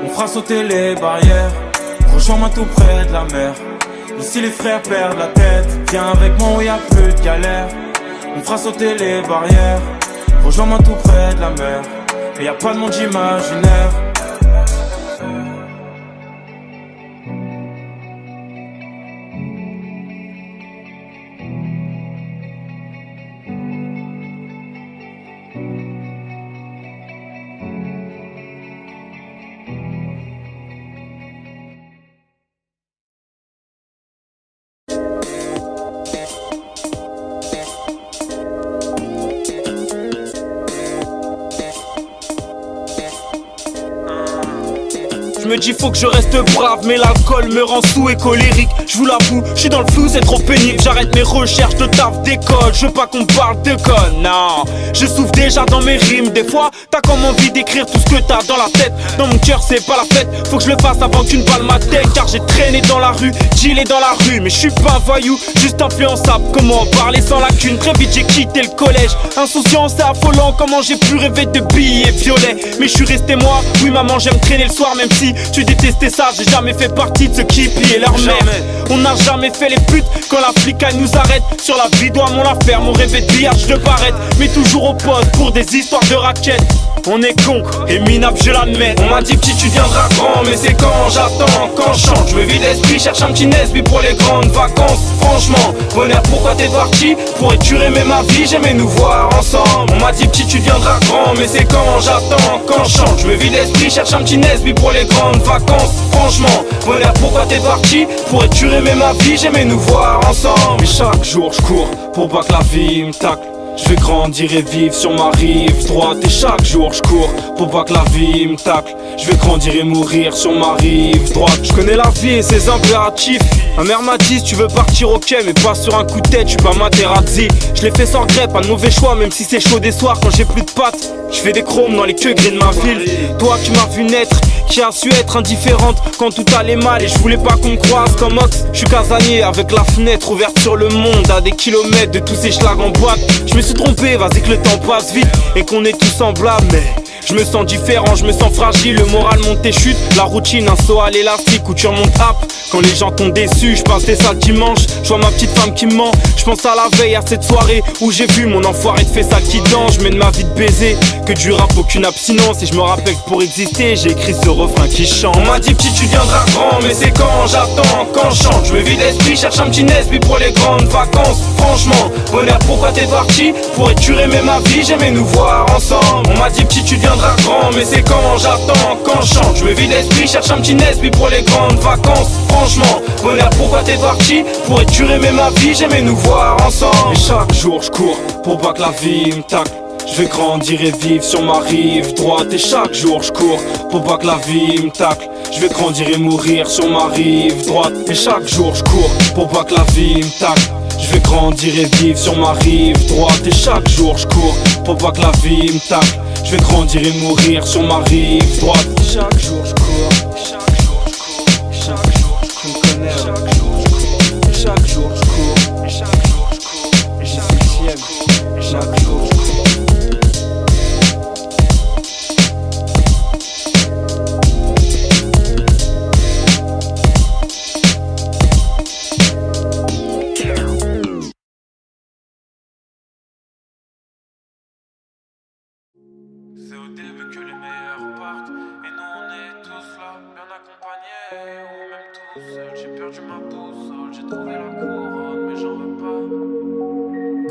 On fera sauter les barrières. Rejoins-moi tout près de la mer. Ici les frères perdent la tête. Viens avec moi où y a plus de galère. On fera sauter les barrières. Rejoins-moi tout près de la mer. Et y a pas de monde imaginaire. Je me dis faut que je reste brave, mais l'alcool me rend sous et colérique. Je vous l'avoue, je suis dans le flou, c'est trop pénible. J'arrête mes recherches de taf d'école. Je veux pas qu'on parle de conne, non. Je souffre déjà dans mes rimes. Des fois, t'as comme envie d'écrire tout ce que t'as dans la tête. Dans mon cœur, c'est pas la fête. Faut que je le fasse avant qu'une balle m'atteigne. Car j'ai traîné dans la rue, dealé dans la rue. Mais je suis pas un voyou, juste influençable. Comment parler sans lacune? Très vite, j'ai quitté le collège. Insouciant, c'est affolant. Comment j'ai pu rêver de billets violets? Mais je suis resté moi. Oui, maman, j'aime traîner le soir, même si tu détestais ça, j'ai jamais fait partie de ceux qui pillaient leur mère. On n'a jamais fait les putes quand la flic elle nous arrête. Sur la vie doit mon la faire, mon rêve de billard, je paraître. Mais toujours au poste pour des histoires de raquettes. On est con et minable, je l'admets. On m'a dit petit tu deviendras grand, mais c'est quand j'attends, quand je chante. Je me vide l'esprit, cherche un petit Nesby pour les grandes vacances. Franchement, bonheur pourquoi t'es parti? Pour éturer mais ma vie, j'aimais nous voir ensemble. On m'a dit petit tu deviendras grand, mais c'est quand j'attends, quand je chante. Je me vide l'esprit, cherche un petit Nesby pour les grandes vacances. Franchement, bonheur pourquoi t'es parti? Pour éturer mais ma vie, j'aimais nous voir ensemble. Mais chaque jour je cours pour pas que la vie me tacle. Je vais grandir et vivre sur ma rive droite. Et chaque jour je cours pour pas que la vie me tacle. Je vais grandir et mourir sur ma rive droite. Je connais la vie et ses impératifs. Ma mère m'a dit si tu veux partir ok, mais pas sur un coup de tête, je suis pas Materazzi. Je l'ai fait sans regret, pas de mauvais choix, même si c'est chaud des soirs quand j'ai plus de pattes. Je fais des chromes dans les queues gris de ma ville. Toi qui m'as vu naître, qui a su être indifférente quand tout allait mal. Et je voulais pas qu'on me croise comme Ox. Je suis casanier avec la fenêtre ouverte sur le monde, à des kilomètres de tous ces schlags en boîte. Je me suis trompé, vas-y que le temps passe vite et qu'on est tous semblables, mais je me sens différent, je me sens fragile, le moral monte et chute. La routine, un saut à l'élastique où tu remontes hop. Quand les gens t'ont déçu, je passe des sales dimanches. Je vois ma petite femme qui me ment. Je pense à la veille, à cette soirée où j'ai vu mon enfoiré de fait ça qui danse. Je mène ma vie de baiser, que du rap, aucune abstinence. Et je me rappelle que pour exister, j'ai écrit ce refrain qui chante. On m'a dit petit tu deviendras grand, mais c'est quand j'attends, quand je chante. Je me vide l'esprit, cherche un petit Nesby pour les grandes vacances. Franchement, bonheur pourquoi t'es parti? Pour éturer mais ma vie, j'aimais nous voir ensemble. On m'a dit petit tu deviendras grand, mais c'est quand j'attends, quand je chante. Je me vide l'esprit, cherche un petit Nesby pour les grandes vacances. Franchement, bonheur pourquoi t'es parti? Pour éturer mais ma vie, j'aimais nous voir ensemble. Et chaque jour je cours pour pas que la vie me tacle. Je vais grandir et vivre sur ma rive droite. Et chaque jour je cours pour pas que la vie me tacle. Je vais grandir et mourir sur ma rive droite. Et chaque jour je cours pour pas que la vie me tacle. Je vais grandir et vivre sur ma rive droite. Et chaque jour je cours pour pas que la vie me tacle. Je vais grandir et mourir sur ma rive droite. Chaque jour je cours, chaque jour je cours, chaque jour je cours, chaque jour je cours, chaque jour je cours, chaque jour je cours, et chaque jour je cours. C'est au début que les meilleurs partent. Et nous on est tous là, bien accompagnés. Ou même tout seul, j'ai perdu ma boussole. J'ai trouvé la couronne, mais j'en veux pas.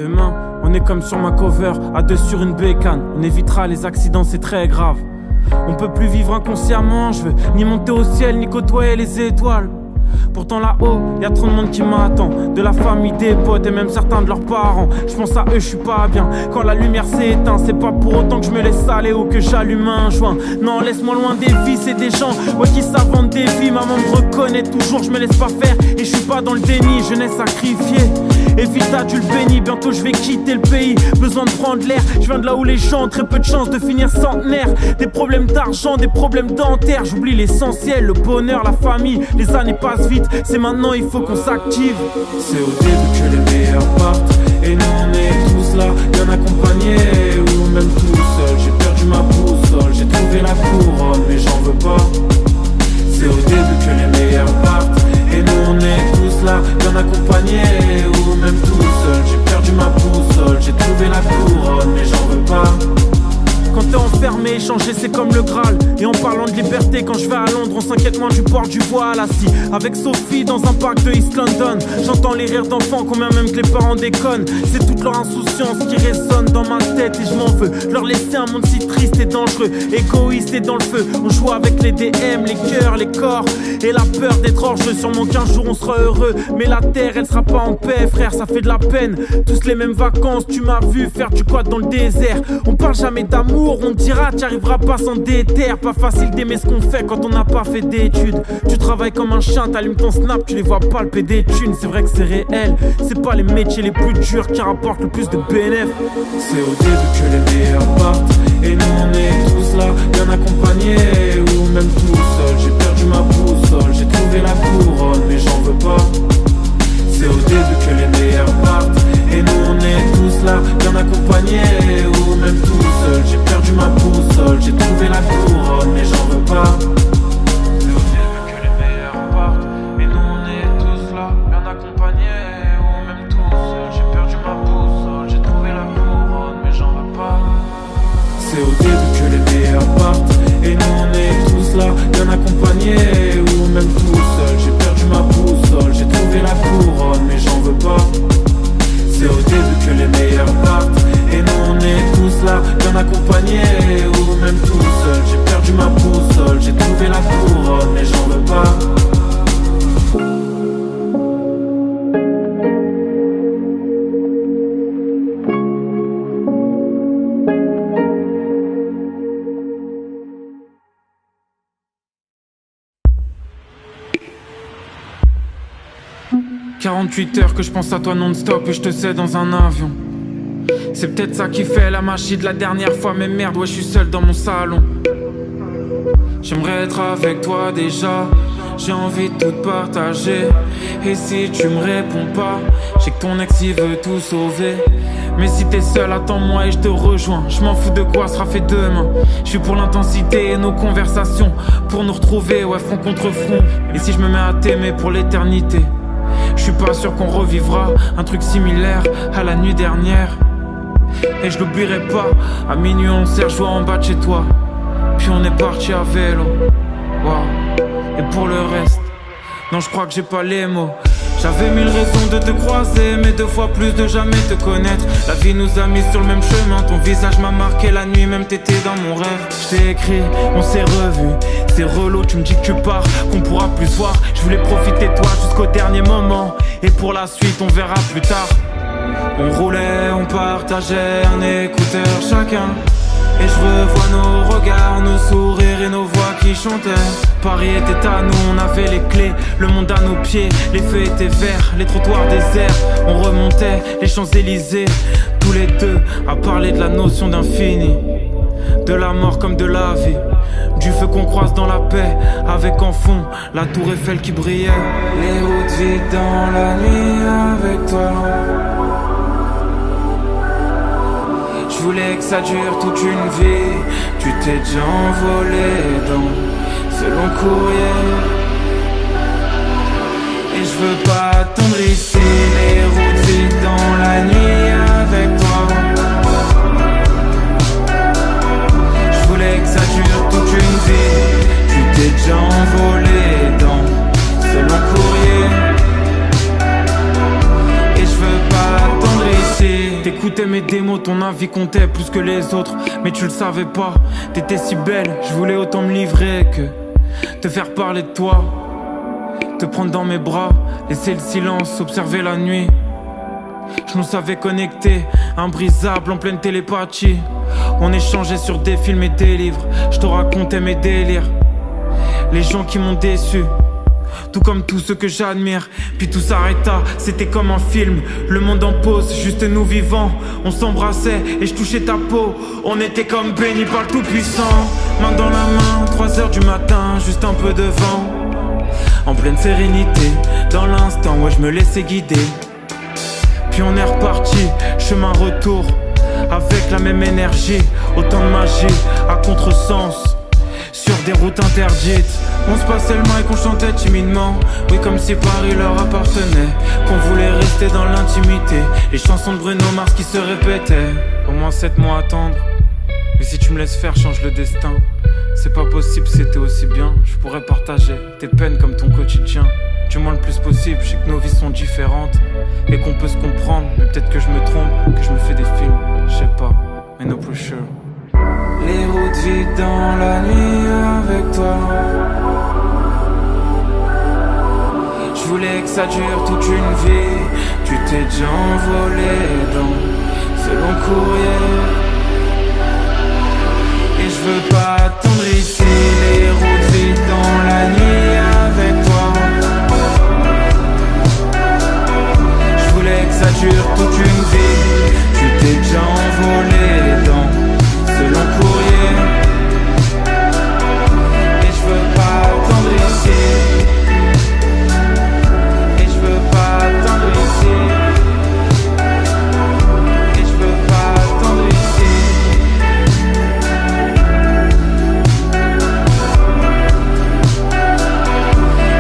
Demain, on est comme sur ma cover, à deux sur une bécane. On évitera les accidents, c'est très grave. On peut plus vivre inconsciemment. Je veux ni monter au ciel, ni côtoyer les étoiles. Pourtant là-haut, y'a trop de monde qui m'attend. De la famille, des potes et même certains de leurs parents. Je pense à eux, je suis pas bien. Quand la lumière s'éteint, c'est pas pour autant que je me laisse aller ou que j'allume un joint. Non, laisse-moi loin des vies, c'est des gens ouais, qui savent vendre des vies. Maman me reconnaît toujours, je me laisse pas faire. Et je suis pas dans le déni, jeunesse sacrifiée. Et vite adulte béni, bientôt je vais quitter le pays. Besoin de prendre l'air, je viens de là où les gens ont très peu de chance de finir centenaire. Des problèmes d'argent, des problèmes dentaires. J'oublie l'essentiel, le bonheur, la famille. Les années passent vite, c'est maintenant il faut qu'on s'active. C'est au début que les meilleurs partent. Et nous on est tous là, bien accompagnés. Ou même tout seul, j'ai perdu ma boussole. J'ai trouvé la couronne, mais j'en veux pas. C'est au début que les meilleurs partent. Et nous on est tous là, trouvé la couronne, mais j'en veux pas. Quand t'es enfermé, changer c'est comme le Graal. Et en parlant de liberté, quand je vais à Londres, on s'inquiète moins du port du voile. Assis avec Sophie dans un parc de East London, j'entends les rires d'enfants, combien même que les parents déconnent. C'est toute leur insouciance qui résonne dans ma tête et je m'en veux. Leur laisser un monde si triste et dangereux, égoïste et dans le feu. On joue avec les DM, les cœurs, les corps et la peur d'être orgueilleux. Sûrement qu'un jour on sera heureux, mais la terre elle sera pas en paix, frère, ça fait de la peine. Tous les mêmes vacances, tu m'as vu faire du quad dans le désert. On parle jamais d'amour, on te dira t'y arriveras pas sans déter. Pas facile d'aimer ce qu'on fait quand on n'a pas fait d'études. Tu travailles comme un chien, t'allumes ton snap, tu les vois palper des thunes. C'est vrai que c'est réel, c'est pas les métiers les plus durs qui rapportent le plus de bénéfices. C'est au début que les meilleurs partent, et nous on est tous là, bien accompagnés, ou même tout seul. J'ai perdu ma boussole, j'ai trouvé la couronne, mais j'en veux pas. C'est au début que les meilleurs partent, et nous on est tous là, bien accompagnés, ou même tout seul. J'ai perdu ma boussole, j'ai trouvé la couronne, mais j'en veux pas. C'est au début que les meilleurs partent, et nous on est tous là, bien accompagnés, ou même tout seul. J'ai perdu ma boussole, j'ai trouvé la couronne, mais j'en veux pas. C'est au début que les meilleurs partent, et nous on est tous là, bien accompagnés, ou même tout seul. J'ai perdu ma boussole, j'ai trouvé la couronne, mais j'en veux pas. C'est au début que les meilleurs partent, et nous on est tous là, bien accompagnés, ou même tout seul. J'ai perdu ma boussole, j'ai trouvé la couronne, mais j'en veux pas. 48 heures que je pense à toi non-stop et je te sais dans un avion. C'est peut-être ça qui fait la magie de la dernière fois, mais merde, ouais, je suis seul dans mon salon. J'aimerais être avec toi déjà, j'ai envie de tout partager. Et si tu me réponds pas, j'ai que ton ex il veut tout sauver. Mais si t'es seul, attends-moi et je te rejoins. Je m'en fous de quoi sera fait demain. Je suis pour l'intensité et nos conversations, pour nous retrouver, ouais, front contre front. Et si je me mets à t'aimer pour l'éternité, je suis pas sûr qu'on revivra un truc similaire à la nuit dernière. Et je l'oublierai pas, à minuit on s'est rejoint en bas de chez toi, puis on est parti à vélo, wow. Et pour le reste, non je crois que j'ai pas les mots. J'avais mille raisons de te croiser, mais 2 fois plus de jamais te connaître. La vie nous a mis sur le même chemin, ton visage m'a marqué la nuit, même t'étais dans mon rêve. Je t'ai écrit, on s'est revu, c'est relou, tu me dis que tu pars, qu'on pourra plus se voir. Je voulais profiter de toi jusqu'au dernier moment, et pour la suite on verra plus tard. On roulait, on partageait un écouteur chacun, et je revois nos regards, nos sourires et nos voix qui chantaient. Paris était à nous, on avait les clés, le monde à nos pieds. Les feux étaient verts, les trottoirs déserts. On remontait les Champs-Élysées, tous les deux à parler de la notion d'infini, de la mort comme de la vie, du feu qu'on croise dans la paix, avec en fond la tour Eiffel qui brillait. Les routes vides dans la nuit avec toi. Je voulais que ça dure toute une vie. Tu t'es déjà envolé dans ce long courrier, et je veux pas attendre ici. Les routes vides dans la nuit avec toi. Je voulais que ça dure toute une vie. Tu t'es déjà envolé dans ce long courrier, et je veux pas attendre ici. T'écoutais mes démos, ton avis comptait plus que les autres, mais tu le savais pas. T'étais si belle, je voulais autant me livrer que te faire parler de toi, te prendre dans mes bras, laisser le silence, observer la nuit. Je nous savais connectés, imbrisables en pleine télépathie. On échangeait sur des films et des livres, je te racontais mes délires, les gens qui m'ont déçu, tout comme tous ceux que j'admire. Puis tout s'arrêta, c'était comme un film, le monde en pause, juste nous vivants. On s'embrassait et je touchais ta peau, on était comme bénis par le Tout-Puissant. Main dans la main, 3 heures du matin, juste un peu de vent, en pleine sérénité, dans l'instant, ouais je me laissais guider. Puis on est reparti, chemin retour, avec la même énergie, autant de magie à contresens. sur des routes interdites. On se passait le mic, on chantait timidement. Oui, comme si Paris leur appartenait, qu'on voulait rester dans l'intimité. Les chansons de Bruno Mars qui se répétaient. Au moins 7 mois à attendre. Mais si tu me laisses faire, change le destin. C'est pas possible, c'était aussi bien. Je pourrais partager tes peines comme ton quotidien. Du moins le plus possible, je sais que nos vies sont différentes et qu'on peut se comprendre. Mais peut-être que je me trompe, que je me fais des films, je sais pas, mais no pressure. Les routes vides dans la nuit avec toi. Je voulais que ça dure toute une vie. Tu t'es déjà envolé dans ce long courrier. Et je veux pas attendre ici. Les routes vides dans la nuit avec toi. Je voulais que ça dure toute une vie. Tu t'es déjà envolé dans ce long courrier. Et je veux pas attendre ici. Et je veux pas attendre ici. Et je veux pas attendre ici.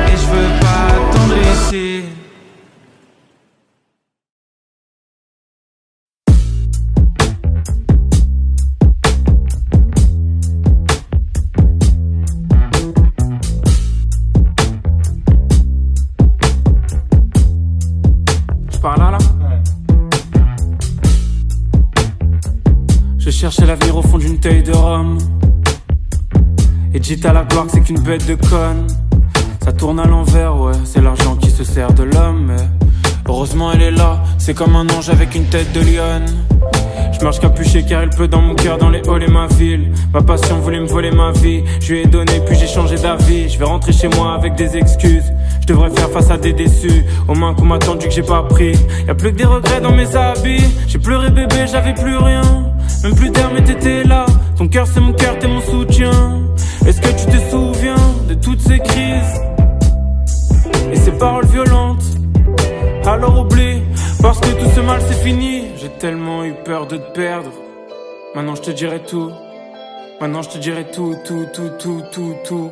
Et je veux pas attendre ici. Je cherchais l'avenir au fond d'une taille de rhum. Et dites à la gloire que c'est qu'une bête de conne. Ça tourne à l'envers, ouais, c'est l'argent qui se sert de l'homme. Mais heureusement elle est là, c'est comme un ange avec une tête de lionne. Je marche capuché car il pleut dans mon cœur, dans les halls et ma ville. Ma passion voulait me voler ma vie. Je lui ai donné puis j'ai changé d'avis. Je vais rentrer chez moi avec des excuses. Je devrais faire face à des déçus. Aux mains qu'on m'a tendu que j'ai pas pris. Y'a plus que des regrets dans mes habits. J'ai pleuré bébé, j'avais plus rien. Même plus d'air mais t'étais là. Ton cœur c'est mon cœur, t'es mon soutien. Est-ce que tu te souviens de toutes ces crises et ces paroles violentes? Alors oublie, parce que tout ce mal c'est fini. J'ai tellement eu peur de te perdre. Maintenant je te dirai tout. Maintenant je te dirai tout, tout, tout, tout, tout, tout.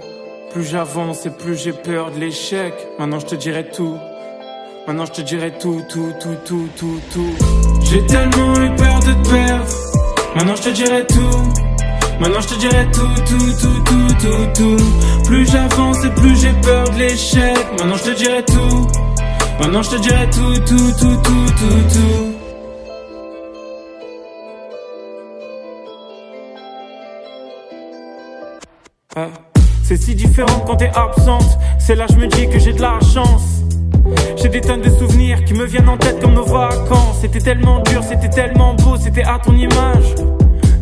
Plus j'avance et plus j'ai peur de l'échec. Maintenant je te dirai tout. Maintenant je te dirai tout, tout, tout, tout, tout, tout. J'ai tellement eu peur de te perdre. Maintenant je te dirai tout. Maintenant je te dirai tout, tout, tout, tout, tout, tout. Plus j'avance et plus j'ai peur de l'échec. Maintenant je te dirai tout. Maintenant je te dirai tout, tout, tout, tout, tout, tout. C'est si différent quand t'es absente. C'est là je me dis que j'ai de la chance. J'ai des tonnes de souvenirs qui me viennent en tête comme nos vacances. C'était tellement dur, c'était tellement beau, c'était à ton image.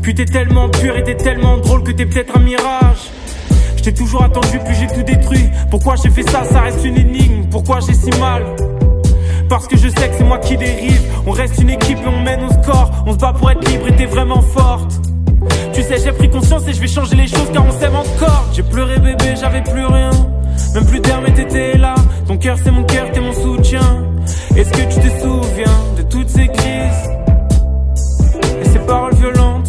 Puis t'es tellement pur et t'es tellement drôle que t'es peut-être un mirage. Je t'ai toujours attendu puis j'ai tout détruit. Pourquoi j'ai fait ça, ça reste une énigme. Pourquoi j'ai si mal? Parce que je sais que c'est moi qui dérive. On reste une équipe et on mène au score. On se bat pour être libre et t'es vraiment forte. Tu sais j'ai pris conscience et je vais changer les choses car on s'aime encore. J'ai pleuré bébé, j'avais plus rien. Même plus d'air mais t'étais là. Ton cœur c'est mon cœur, t'es mon soutien. Est-ce que tu te souviens de toutes ces crises et ces paroles violentes?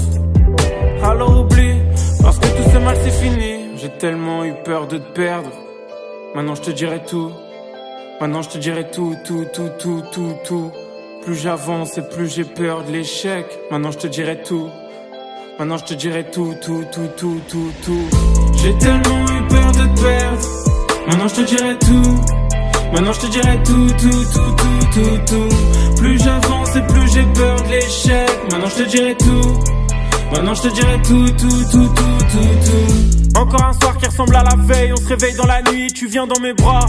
Alors oublie, parce que tout ce mal c'est fini. J'ai tellement eu peur de te perdre. Maintenant je te dirai tout. Maintenant je te dirai tout, tout, tout, tout, tout, tout. Plus j'avance et plus j'ai peur de l'échec. Maintenant je te dirai tout. Maintenant je te dirai tout, tout, tout, tout, tout, tout. J'ai tellement eu peur de te perdre. Maintenant je te dirai tout. Maintenant je te dirai tout, tout, tout, tout, tout, tout. Plus j'avance et plus j'ai peur de l'échec. Maintenant je te dirai tout. Maintenant je te dirai tout, tout, tout, tout, tout, tout. Encore un soir qui ressemble à la veille. On se réveille dans la nuit, tu viens dans mes bras.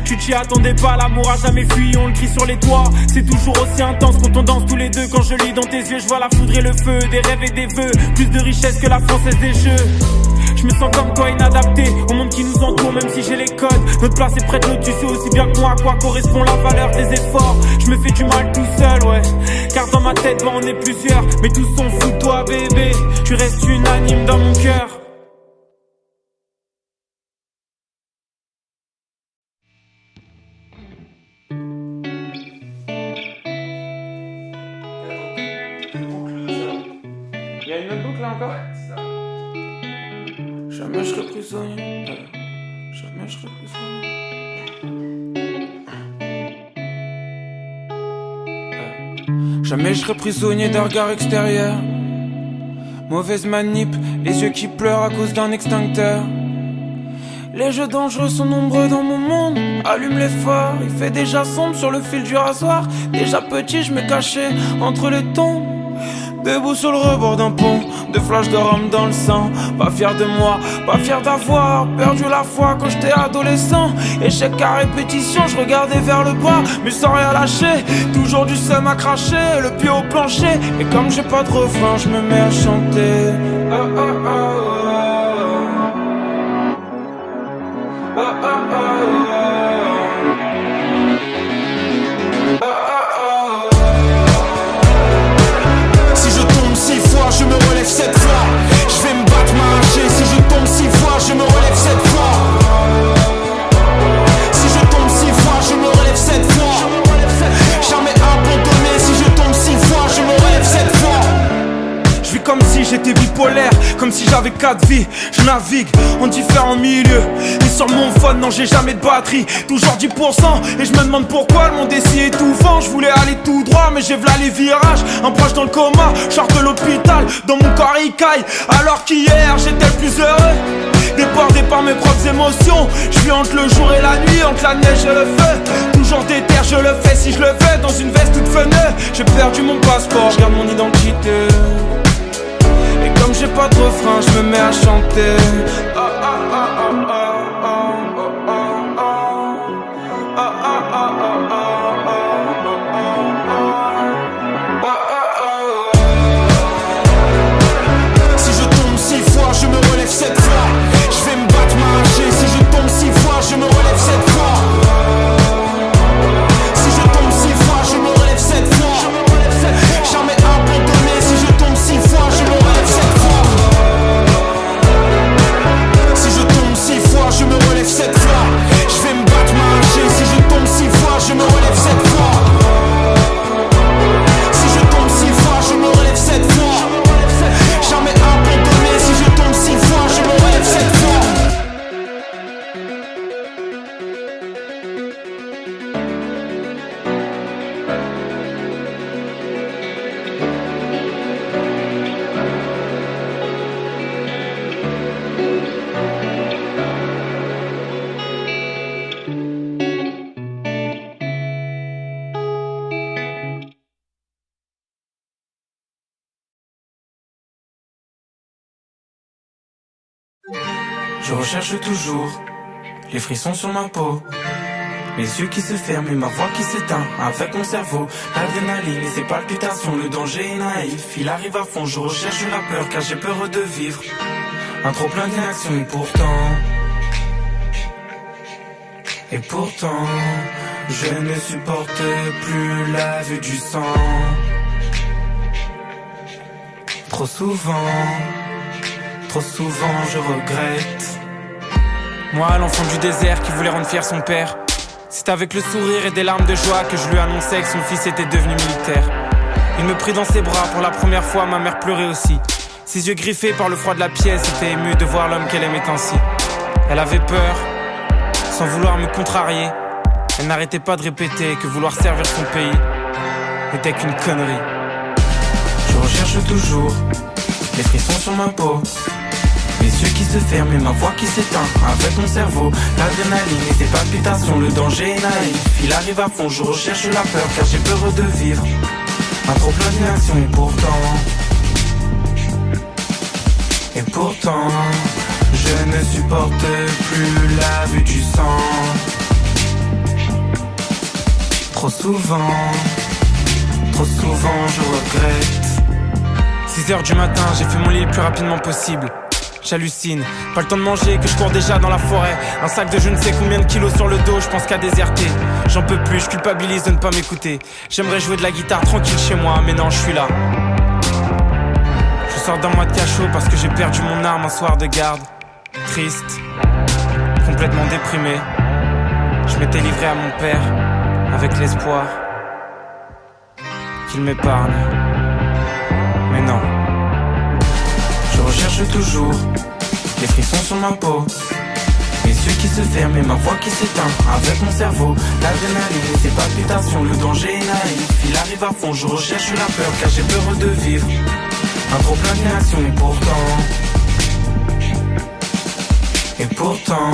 Tu t'y attendais pas, l'amour a jamais fui, on le crie sur les toits. C'est toujours aussi intense quand on danse tous les deux. Quand je lis dans tes yeux, je vois la foudre et le feu. Des rêves et des vœux, plus de richesse que la française des jeux. Je me sens comme toi inadapté au monde qui nous entoure, même si j'ai les codes. Notre place est près de l'autre, tu sais aussi bien que moi à quoi correspond la valeur des efforts. Je me fais du mal tout seul, ouais. Car dans ma tête, bah, on est plusieurs. Mais tous s'en foutent de toi, bébé. Tu restes unanime dans mon cœur. Il y a une autre boucle là encore? Je suis Jamais je serai prisonnier. Jamais je serai prisonnier. Jamais je serai prisonnier d'un regard extérieur. Mauvaise manip, les yeux qui pleurent à cause d'un extincteur. Les jeux dangereux sont nombreux dans mon monde. Allume les phares, il fait déjà sombre sur le fil du rasoir. Déjà petit, je me cachais entre les tombes. Debout sur le rebord d'un pont, de flashs de rhum dans le sang. Pas fier de moi, pas fier d'avoir perdu la foi quand j'étais adolescent. Échec à répétition, je regardais vers le bas, mais sans rien lâcher. Toujours du seum à cracher, le pied au plancher. Et comme j'ai pas de refrain, je me mets à chanter. Si je tombe 6 fois, je me relève 7 fois. Je vais me battre, m'arracher. Si je tombe 6 fois, je me relève 7 fois. Si je tombe 6 fois, je me relève 7 fois. Jamais abandonné. Si je tombe 6 fois, je me relève 7 fois. Je vis comme si j'étais bipolaire, comme si j'avais 4 vies. Je navigue en différents milieux. Et sur mon phone, non, j'ai jamais de batterie. Toujours 10%. Et je me demande pourquoi le monde est si étouffant. Je voulais aller tout droit, mais j'ai v'là les virages. Un proche dans le coma, je sors de l'hôpital. Dans mon corps il caille, alors qu'hier j'étais le plus heureux. Débordé par mes propres émotions. Je suis entre le jour et la nuit, entre la neige et le feu. Toujours déter, je le fais si je le veux. Dans une veste toute feneux. J'ai perdu mon passeport, je garde mon identité. Et comme j'ai pas de refrain, je me mets à chanter. Si je tombe 6 fois, je me relève 7 fois. Je vais me battre, m'arracher. Si je tombe 6 fois, je me relève 7 fois. Si je tombe 6 fois, je me relève 7 fois. Jamais abandonné. Si je tombe 6 fois, je me relève 7 fois. Si je tombe 6 fois, je me relève 7 fois. Je vais me battre, m'arracher. Si je tombe 6 fois, je me relève 7 fois. Si je tombe 6 fois, je me relève 7 fois. Jamais abandonné. Si je tombe 6 fois, je me relève 7 fois. Je recherche toujours les frissons sur ma peau, mes yeux qui se ferment et ma voix qui s'éteint avec mon cerveau. L'adrénaline et ses palpitations, le danger est naïf. Il arrive à fond, je recherche la peur car j'ai peur de vivre. Un trop plein d'inaction et pourtant je ne supporte plus la vue du sang. Trop souvent je regrette. Moi, l'enfant du désert qui voulait rendre fier son père. C'est avec le sourire et des larmes de joie que je lui annonçais que son fils était devenu militaire. Il me prit dans ses bras pour la première fois, ma mère pleurait aussi. Ses yeux griffés par le froid de la pièce étaient émus de voir l'homme qu'elle aimait ainsi. Elle avait peur, sans vouloir me contrarier. Elle n'arrêtait pas de répéter que vouloir servir son pays n'était qu'une connerie. Je recherche toujours les frissons sur ma peau, mes yeux qui se ferment et ma voix qui s'éteint avec mon cerveau. L'adrénaline et ses palpitations, le danger est naïf. Il arrive à fond, je recherche la peur car j'ai peur de vivre. Un trop plein d'inaction et pourtant je ne supporte plus la vue du sang. Trop souvent je regrette. 6h du matin, j'ai fait mon lit le plus rapidement possible. J'hallucine, pas le temps de manger que je cours déjà dans la forêt. Un sac de je ne sais combien de kilos sur le dos, je pense qu'à déserter. J'en peux plus, je culpabilise de ne pas m'écouter. J'aimerais jouer de la guitare tranquille chez moi, mais non, je suis là. Je sors d'un mois de cachot parce que j'ai perdu mon arme un soir de garde. Triste, complètement déprimé. Je m'étais livré à mon père avec l'espoir qu'il m'épargne. Mais non, je recherche toujours les frissons sur ma peau. Les yeux qui se ferment et ma voix qui s'éteint. Avec mon cerveau, l'adrénaline et ses palpitations. Le danger est naïf, il arrive à fond. Je recherche la peur car j'ai peur de vivre un trop plein d'inaction. Et pourtant,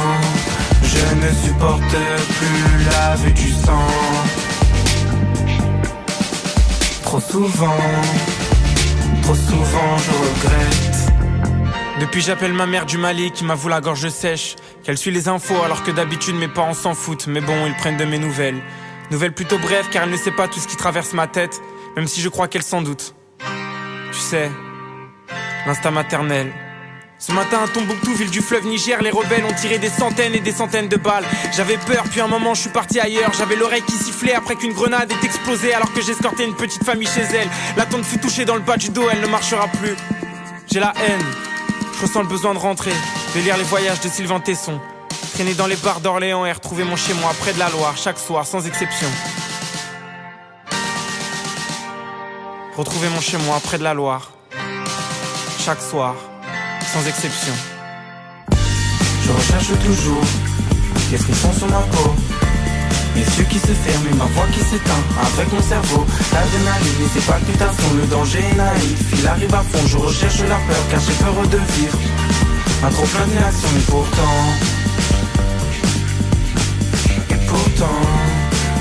je ne supporte plus la vue du sang. Trop souvent je regrette. Depuis j'appelle ma mère du Mali qui m'avoue la gorge sèche, qu'elle suit les infos alors que d'habitude mes parents s'en foutent. Mais bon, ils prennent de mes nouvelles. Nouvelles plutôt brèves car elle ne sait pas tout ce qui traverse ma tête, même si je crois qu'elle s'en doute. Tu sais, l'instinct maternel. Ce matin à Tombouctou, ville du fleuve Niger, les rebelles ont tiré des centaines et des centaines de balles. J'avais peur, puis un moment je suis parti ailleurs. J'avais l'oreille qui sifflait après qu'une grenade ait explosé, alors que j'escortais une petite famille chez elle. La tante fut touchée dans le bas du dos, elle ne marchera plus. J'ai la haine, je ressens le besoin de rentrer, de lire les voyages de Sylvain Tesson, traîner dans les bars d'Orléans et retrouver mon chez-moi près de la Loire, chaque soir, sans exception. Retrouver mon chez-moi près de la Loire, chaque soir, sans exception. Je recherche toujours les frissons sur ma peau, les yeux qui se ferment et ma voix qui s'éteint. Avec mon cerveau, l'adrénaline et ses palpitations. Le danger est naïf, il arrive à fond. Je recherche la peur car j'ai peur de vivre un trop plein d'inaction. Et pourtant,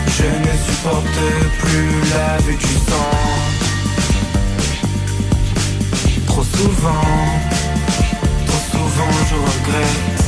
je ne supporte plus la vue du sang. Trop souvent je regrette.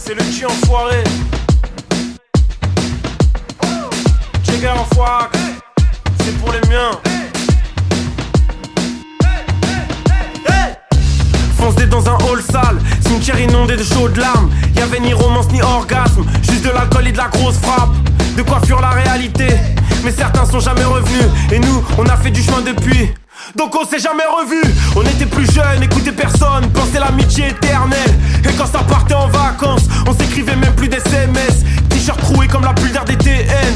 C'est le G enfoiré. Jagger enfoiré. C'est pour les miens. Foncé dans un hall sale, cimetière inondé de chaudes larmes. Y'avait ni romance ni orgasme, juste de l'alcool et de la grosse frappe. De quoi fuir la réalité, mais certains sont jamais revenus. Et nous, on a fait du chemin depuis, donc on s'est jamais revus. On était plus jeunes, écoutait personne, pensait l'amitié éternelle. Et quand ça partait en vacances, on s'écrivait même plus d'SMS. T-shirt troué comme la bulle d'RDTN.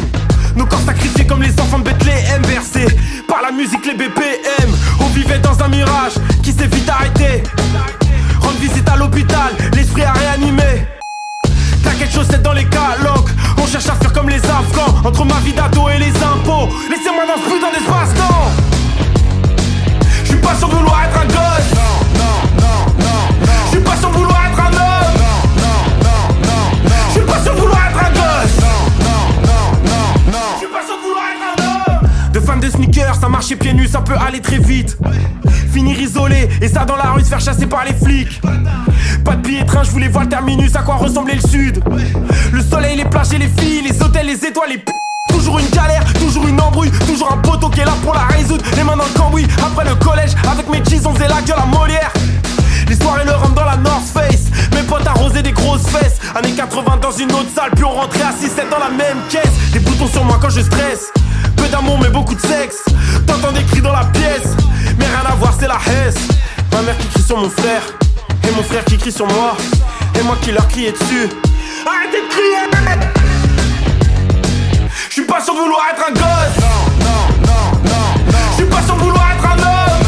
Nos corps sacrifiés comme les enfants de Bethléem. Versés par la musique, les BPM. On vivait dans un mirage qui s'est vite arrêté. Rendre visite à l'hôpital, l'esprit a réanimé. Claquettes chaussettes dans les calocs, on cherche à faire comme les Afghans. Entre ma vie d'ado et les impôts, laissez-moi dans ce putain d'espace-temps. J'suis pas sûr de vouloir être un gosse. J'suis pas sûr de vouloir être un homme. J'suis pas sûr de vouloir être un gosse. J'suis pas sûr de vouloir être un homme. De fan de sneakers, ça marchait pieds nus, ça peut aller très vite. Finir isolé, et ça dans la rue, se faire chasser par les flics. Pas de billet train, je voulais voir le terminus, à quoi ressemblait le sud. Le soleil, les plages et les filles, les hôtels, les étoiles, les p***. Toujours une galère, toujours une embrouille, toujours un poteau qui est là pour la résoudre. Les mains dans le cambouis, après le collège, avec mes jeans on faisait la gueule à Molière. Les soirées le rhum dans la North Face, mes potes arrosaient des grosses fesses. Années 80 dans une autre salle, puis on rentrait à 6-7 dans la même caisse. Des boutons sur moi quand je stresse, peu d'amour mais beaucoup de sexe. T'entends des cris dans la pièce, mais rien à voir c'est la Hesse. Ma mère qui crie sur mon frère, et mon frère qui crie sur moi, et moi qui leur criais dessus. Arrêtez de crier! J'suis pas sûr de vouloir être un gosse. J'suis pas sûr de vouloir être un homme.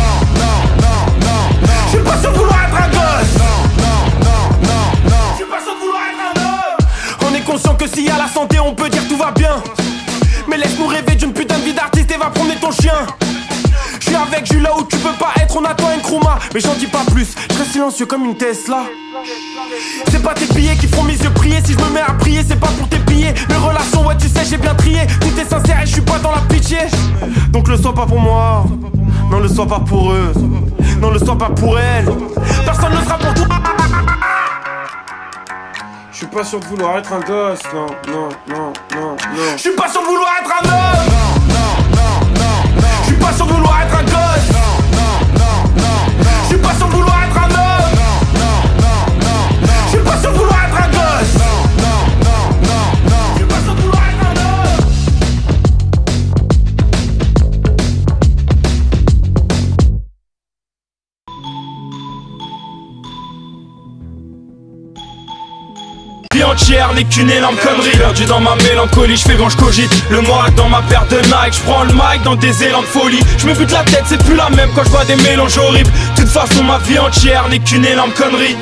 J'suis pas sûr de vouloir être un gosse. J'suis pas sûr de vouloir être un homme. On est conscient que s'il y a la santé on peut dire tout va bien. Mais laisse-nous rêver d'une putain de vie d'artiste et va promener ton chien. J'suis avec Jules là où tu peux pas être, on attend un Nkrumah. Mais j'en dis pas plus, je reste silencieux comme une Tesla. C'est pas tes billets qui feront mes yeux prier. Si je me mets à prier, c'est pas pour tes billets. Mes relations, ouais tu sais j'ai bien trié. Tout est sincère et je suis pas dans la pitié. Donc le sois pas pour moi, non le sois pas pour eux, non le sois pas pour elle. personne ne sera pour toi. Je suis pas sûr de vouloir être un gosse, non, non, non, non, non. Je suis pas sûr de vouloir être un homme. Je suis pas sûr de vouloir être un gosse. Je suis pas sûr de vouloir être un homme. Je suis pas sûr de vouloir être un gosse. Je suis pas sûr de vouloir être un homme. Vie entière n'est qu'une énorme connerie. Perdu dans ma mélancolie, je fais quand je cogite. Le moral dans ma paire de Nike, je prends le mic dans des élans de folie. Je me bute la tête, c'est plus la même quand je vois des mélanges horribles. De toute façon ma vie entière n'est qu'une énorme connerie.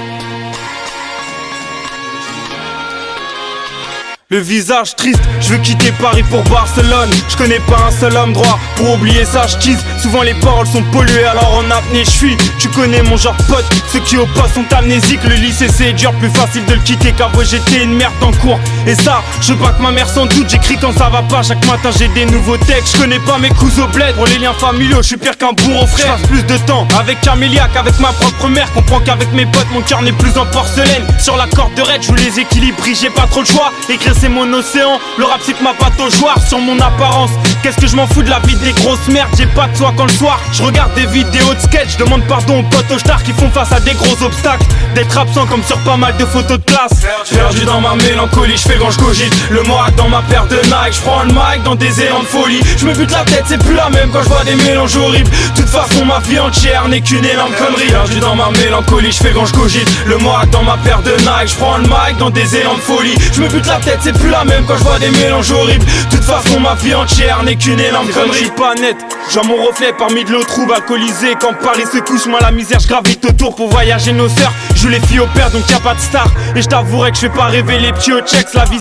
Le visage triste, je veux quitter Paris pour Barcelone. Je connais pas un seul homme droit, pour oublier ça je tease. Souvent les paroles sont polluées, alors en apnée je suis. Tu connais mon genre de pote, ceux qui au poste sont amnésiques. Le lycée c'est dur, plus facile de le quitter qu'avant j'étais une merde en cours. Et ça, je veux pas que ma mère s'en doute, j'écris quand ça va pas. Chaque matin j'ai des nouveaux textes, je connais pas mes cousins au bled. Pour les liens familiaux, je suis pire qu'un bourreau frère. Je passe plus de temps avec Camélia qu'avec ma propre mère. Comprends qu'avec mes potes mon cœur n'est plus en porcelaine. Sur la corde de raid, je les équilibre, j'ai pas trop le choix. Écrire c'est mon océan, le rap c'est que ma patte au joueur. Sur mon apparence, qu'est-ce que je m'en fous de la vie des grosses merdes. J'ai pas de soie quand le soir, je regarde des vidéos de sketch. Je demande pardon aux potes aux stars qui font face à des gros obstacles. D'être absent comme sur pas mal de photos de classe. Perdu dans ma mélancolie, je fais quand je cogite. Le moral dans ma paire de Nike, je prends le mic dans des élans de folie. Je me bute la tête, c'est plus la même quand je vois des mélanges horribles. De toute façon ma vie entière n'est qu'une énorme connerie. Perdu dans ma mélancolie, je fais quand je cogite. Le moral dans ma paire de Nike, je prends le mic dans des élans de folie. Je me bute la tête, c'est plus la même quand je vois des mélanges horribles. De toute façon ma vie entière n'est qu'une énorme connerie. Je suis pas net, je vois mon reflet parmi de l'eau trouble alcoolisé. Quand Paris se couche, moi la misère je gravite autour pour voyager nos sœurs. Je les filles au père donc y'a pas de star. Et je t'avouerai que je fais pas rêver les petits au checks. La vie